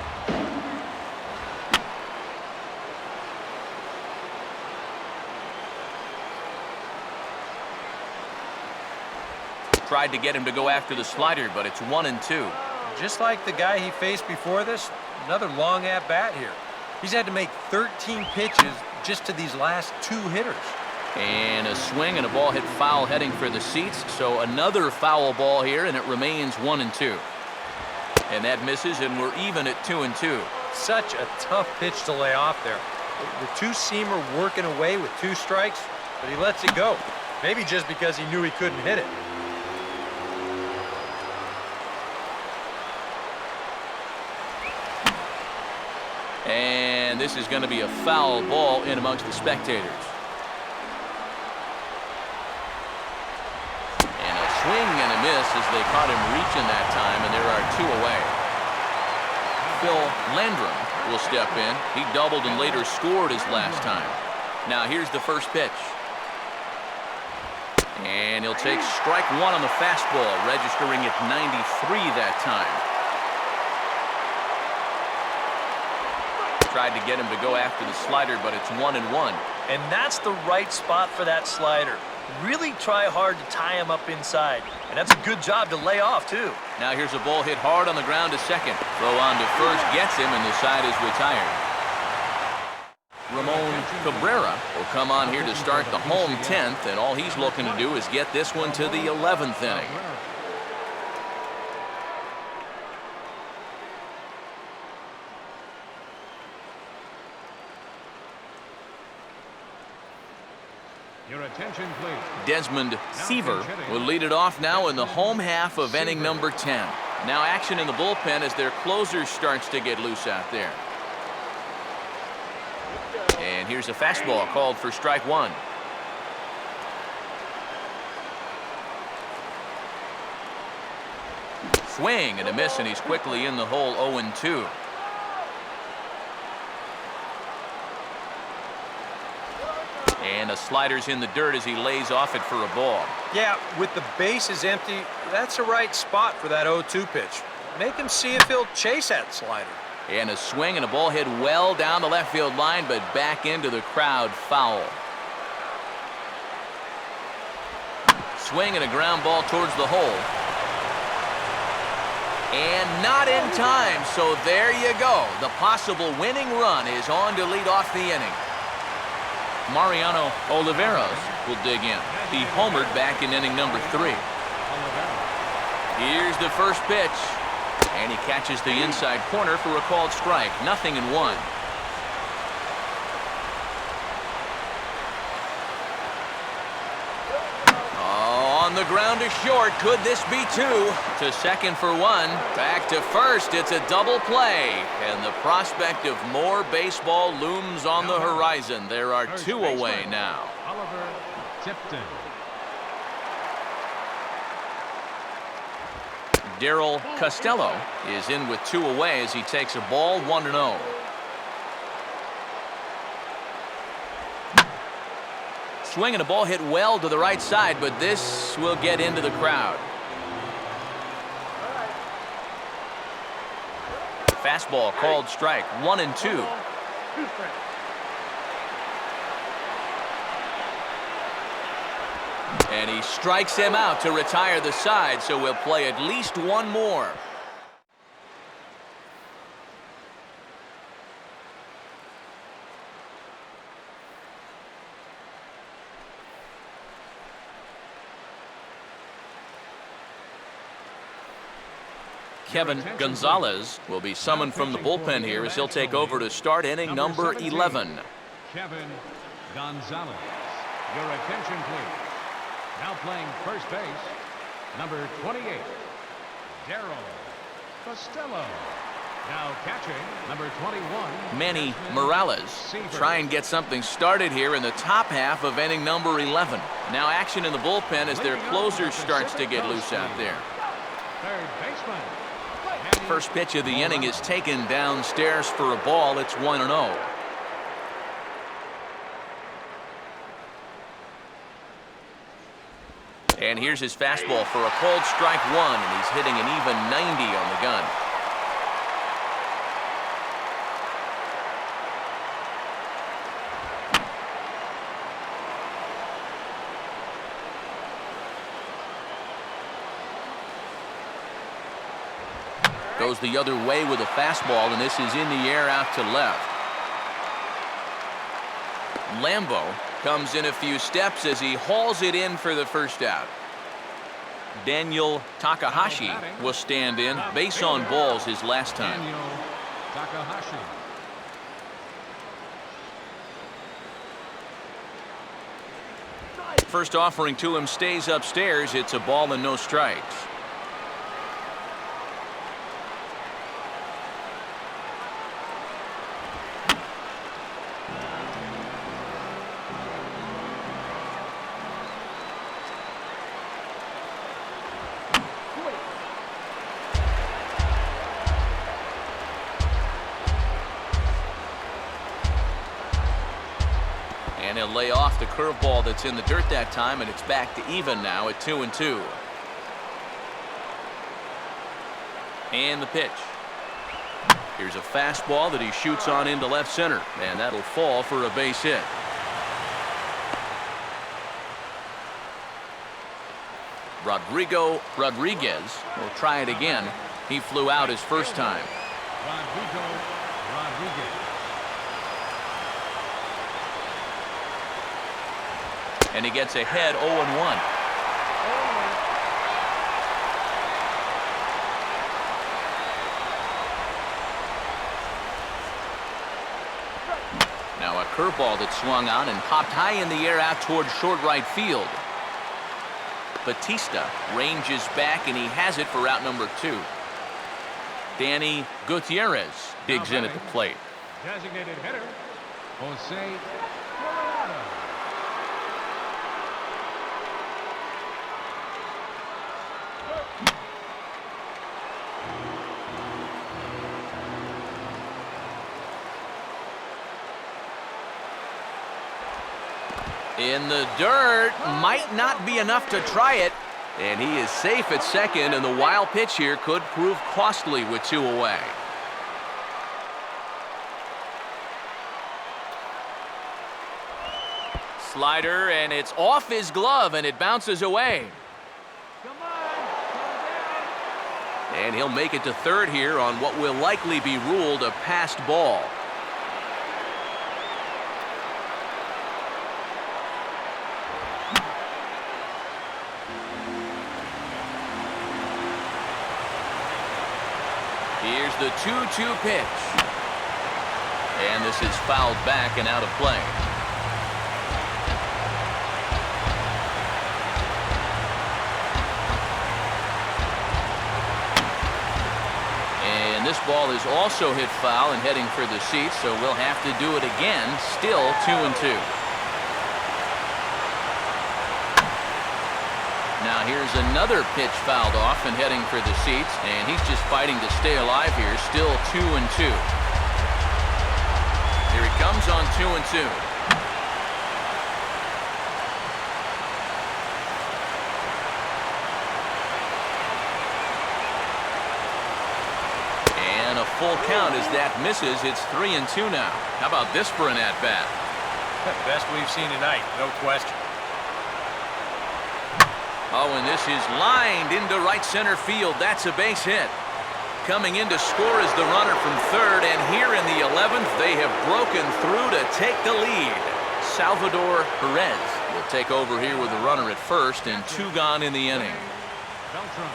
A: Tried to get him to go after the slider, but it's 1-2.
D: Just like the guy he faced before this, another long at-bat here. He's had to make 13 pitches just to these last 2 hitters.
A: And a swing and a ball hit foul heading for the seats, so another foul ball here, and it remains 1-2. And that misses, and we're even at 2-2.
D: Such a tough pitch to lay off there. The 2-seamer working away with 2 strikes, but he lets it go. Maybe just because he knew he couldn't hit it.
A: And this is going to be a foul ball in amongst the spectators. And a swing and a miss as they caught him reaching that time, and there are 2 away. Phil Landrum will step in. He doubled and later scored his last time. Now here's the first pitch. And he'll take strike 1 on the fastball, registering at 93 that time. Tried to get him to go after the slider, but it's 1-1.
C: And that's the right spot for that slider. Really try hard to tie him up inside. And that's a good job to lay off, too.
A: Now here's a ball hit hard on the ground to second. Throw on to first gets him, and the side is retired. Ramon Cabrera will come on here to start the home 10th, and all he's looking to do is get this one to the 11th inning.
B: Your attention, please.
A: Desmond Seaver will lead it off now in the home half of inning number 10. Now action in the bullpen as their closer starts to get loose out there. And here's a fastball called for strike one. Swing and a miss, and he's quickly in the hole 0-2. And a slider's in the dirt as he lays off it for a ball.
D: Yeah, with the bases empty, that's the right spot for that 0-2 pitch. Make him see if he'll chase that slider.
A: And a swing and a ball hit well down the left field line, but back into the crowd, foul. Swing and a ground ball towards the hole. And not in time, so there you go. The possible winning run is on to lead off the inning. Mariano Oliveros will dig in. He homered back in inning number 3. Here's the first pitch. And he catches the inside corner for a called strike. 0-1. On the ground to short. Could this be 2? To second for 1. Back to first. It's a double play. And the prospect of more baseball looms on the horizon. There are 2 away now.
B: Oliver Tipton.
A: Darrell Costello is in with 2 away as he takes a ball 1-0. Swing and a ball hit well to the right side, but this will get into the crowd. Fastball called strike. 1-2. And he strikes him out to retire the side, so we'll play at least one more. Kevin Gonzalez will be summoned from the bullpen here as he'll take over to start inning number 11.
B: Kevin Gonzalez. Your attention, please. Now playing first base, number 28, Darrell Costello. Now catching, number 21,
A: Manny Morales try and get something started here in the top half of inning number 11. Now action in the bullpen as their closer starts to get loose out there.
B: Third baseman.
A: First pitch of the inning is taken downstairs for a ball. It's 1-0. And here's his fastball for a called strike 1, and he's hitting an even 90 on the gun. Goes the other way with a fastball, and this is in the air out to left. Lambo comes in a few steps as he hauls it in for the first out. Daniel Takahashi will stand in. Base on balls his last time.
B: Daniel Takahashi.
A: First offering to him stays upstairs. It's a ball and no strikes. And he'll lay off the curveball that's in the dirt that time, and it's back to even now at 2-2. And the pitch. Here's a fastball that he shoots on into left center, and that'll fall for a base hit. Rodrigo Rodriguez will try it again. He flew out his first time.
B: Rodrigo Rodriguez.
A: And he gets ahead 0-1. Now a curveball that swung on and popped high in the air out toward short right field. Bautista ranges back, and he has it for out number 2. Danny Gutierrez digs in at the plate.
B: Designated hitter, Jose Mariano.
A: In the dirt, might not be enough to try it. And he is safe at second, and the wild pitch here could prove costly with 2 away. Slider, and it's off his glove, and it bounces away.
B: Come on.
A: And he'll make it to third here on what will likely be ruled a passed ball. Here's the 2-2 pitch. And this is fouled back and out of play. And this ball is also hit foul and heading for the seats, so we'll have to do it again. Still 2-2. Now here's another pitch fouled off and heading for the seats, and he's just fighting to stay alive here. Still 2-2. Here he comes on 2-2. And a full count as that misses. It's 3-2 now. How about this for an at-bat?
D: Best we've seen tonight, no question.
A: Oh, and this is lined into right center field. That's a base hit. Coming in to score is the runner from third, and here in the 11th, they have broken through to take the lead. Salvador Perez will take over here with the runner at first, and 2 gone in the inning.
B: Beltran.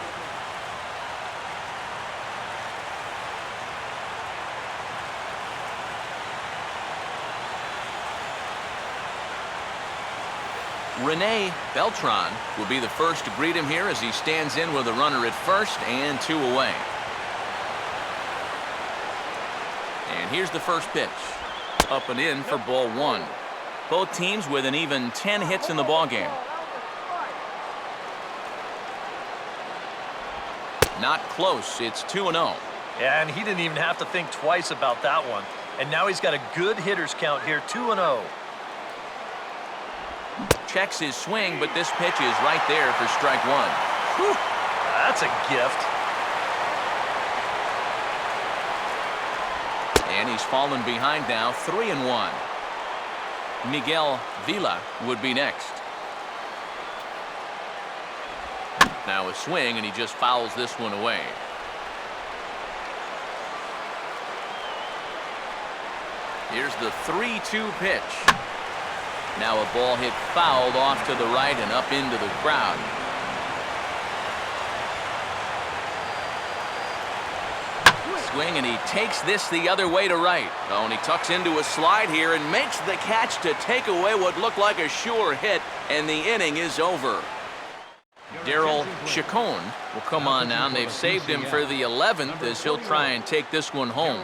A: Rene Beltran will be the first to greet him here as he stands in with a runner at first and 2 away. And here's the first pitch. Up and in for ball 1. Both teams with an even 10 hits in the ballgame. Not close. It's 2-0.
C: Yeah, and he didn't even have to think twice about that one. And now he's got a good hitters count here, 2-0.
A: Checks his swing, but this pitch is right there for strike 1.
C: Whew, that's a gift.
A: And he's fallen behind now, 3-1. Miguel Villa would be next. Now a swing, and he just fouls this one away. Here's the 3-2 pitch. Now a ball hit fouled off to the right and up into the crowd. Swing, and he takes this the other way to right. Oh, and he tucks into a slide here and makes the catch to take away what looked like a sure hit, and the inning is over. Darrell Chacon will come on now, and they've saved him for the 11th as he'll try and take this one home.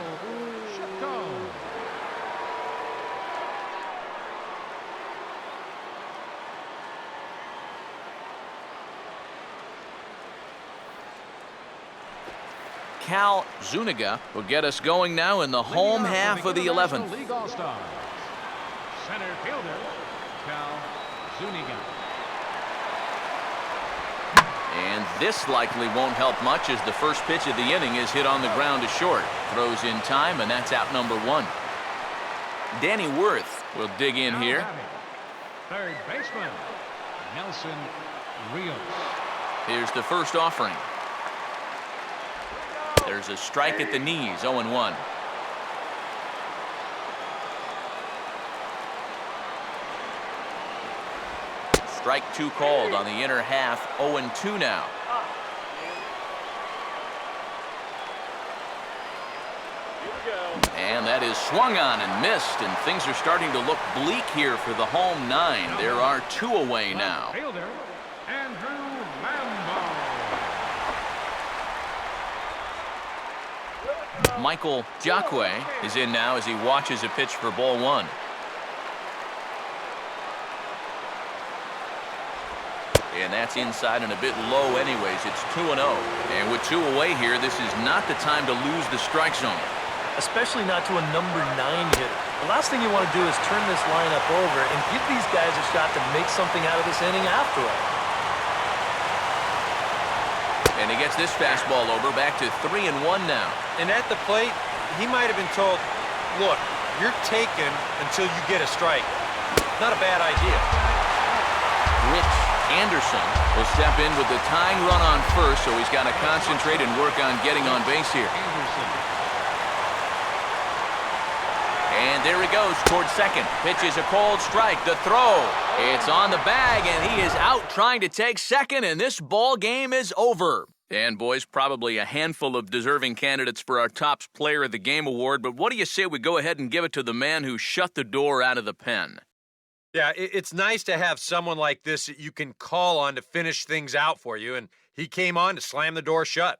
A: Cal Zuniga will get us going now in the home half of the 11th.
B: League All-Stars. Center fielder, Cal Zuniga.
A: And this likely won't help much as the first pitch of the inning is hit on the ground to short. Throws in time, and that's out number 1. Danny Worth will dig in here.
B: Third baseman, Nelson Rios.
A: Here's the first offering. There's a strike at the knees, 0-1. Strike 2 called on the inner half, 0-2 now. And that is swung on and missed, and things are starting to look bleak here for the home 9. There are 2 away now.
B: Fielder, Andrew Mambo.
A: Michael Jacque is in now as he watches a pitch for ball 1. And that's inside and a bit low anyways. It's 2-0. And with 2 away here, this is not the time to lose the strike zone.
C: Especially not to a number 9 hitter. The last thing you want to do is turn this lineup over and give these guys a shot to make something out of this inning after all.
A: And he gets this fastball over, back to 3-1 now.
D: And at the plate, he might have been told, look, you're taken until you get a strike. Not a bad idea.
A: Rich Anderson will step in with the tying run on first, so he's got to concentrate and work on getting on base here. And there he goes towards second. Pitch is a cold strike. The throw. It's on the bag, and he is out trying to take second, and this ball game is over. And, boys, probably a handful of deserving candidates for our Tops Player of the Game award, but what do you say we go ahead and give it to the man who shut the door out of the pen?
D: Yeah, it's nice to have someone like this that you can call on to finish things out for you, and he came on to slam the door shut.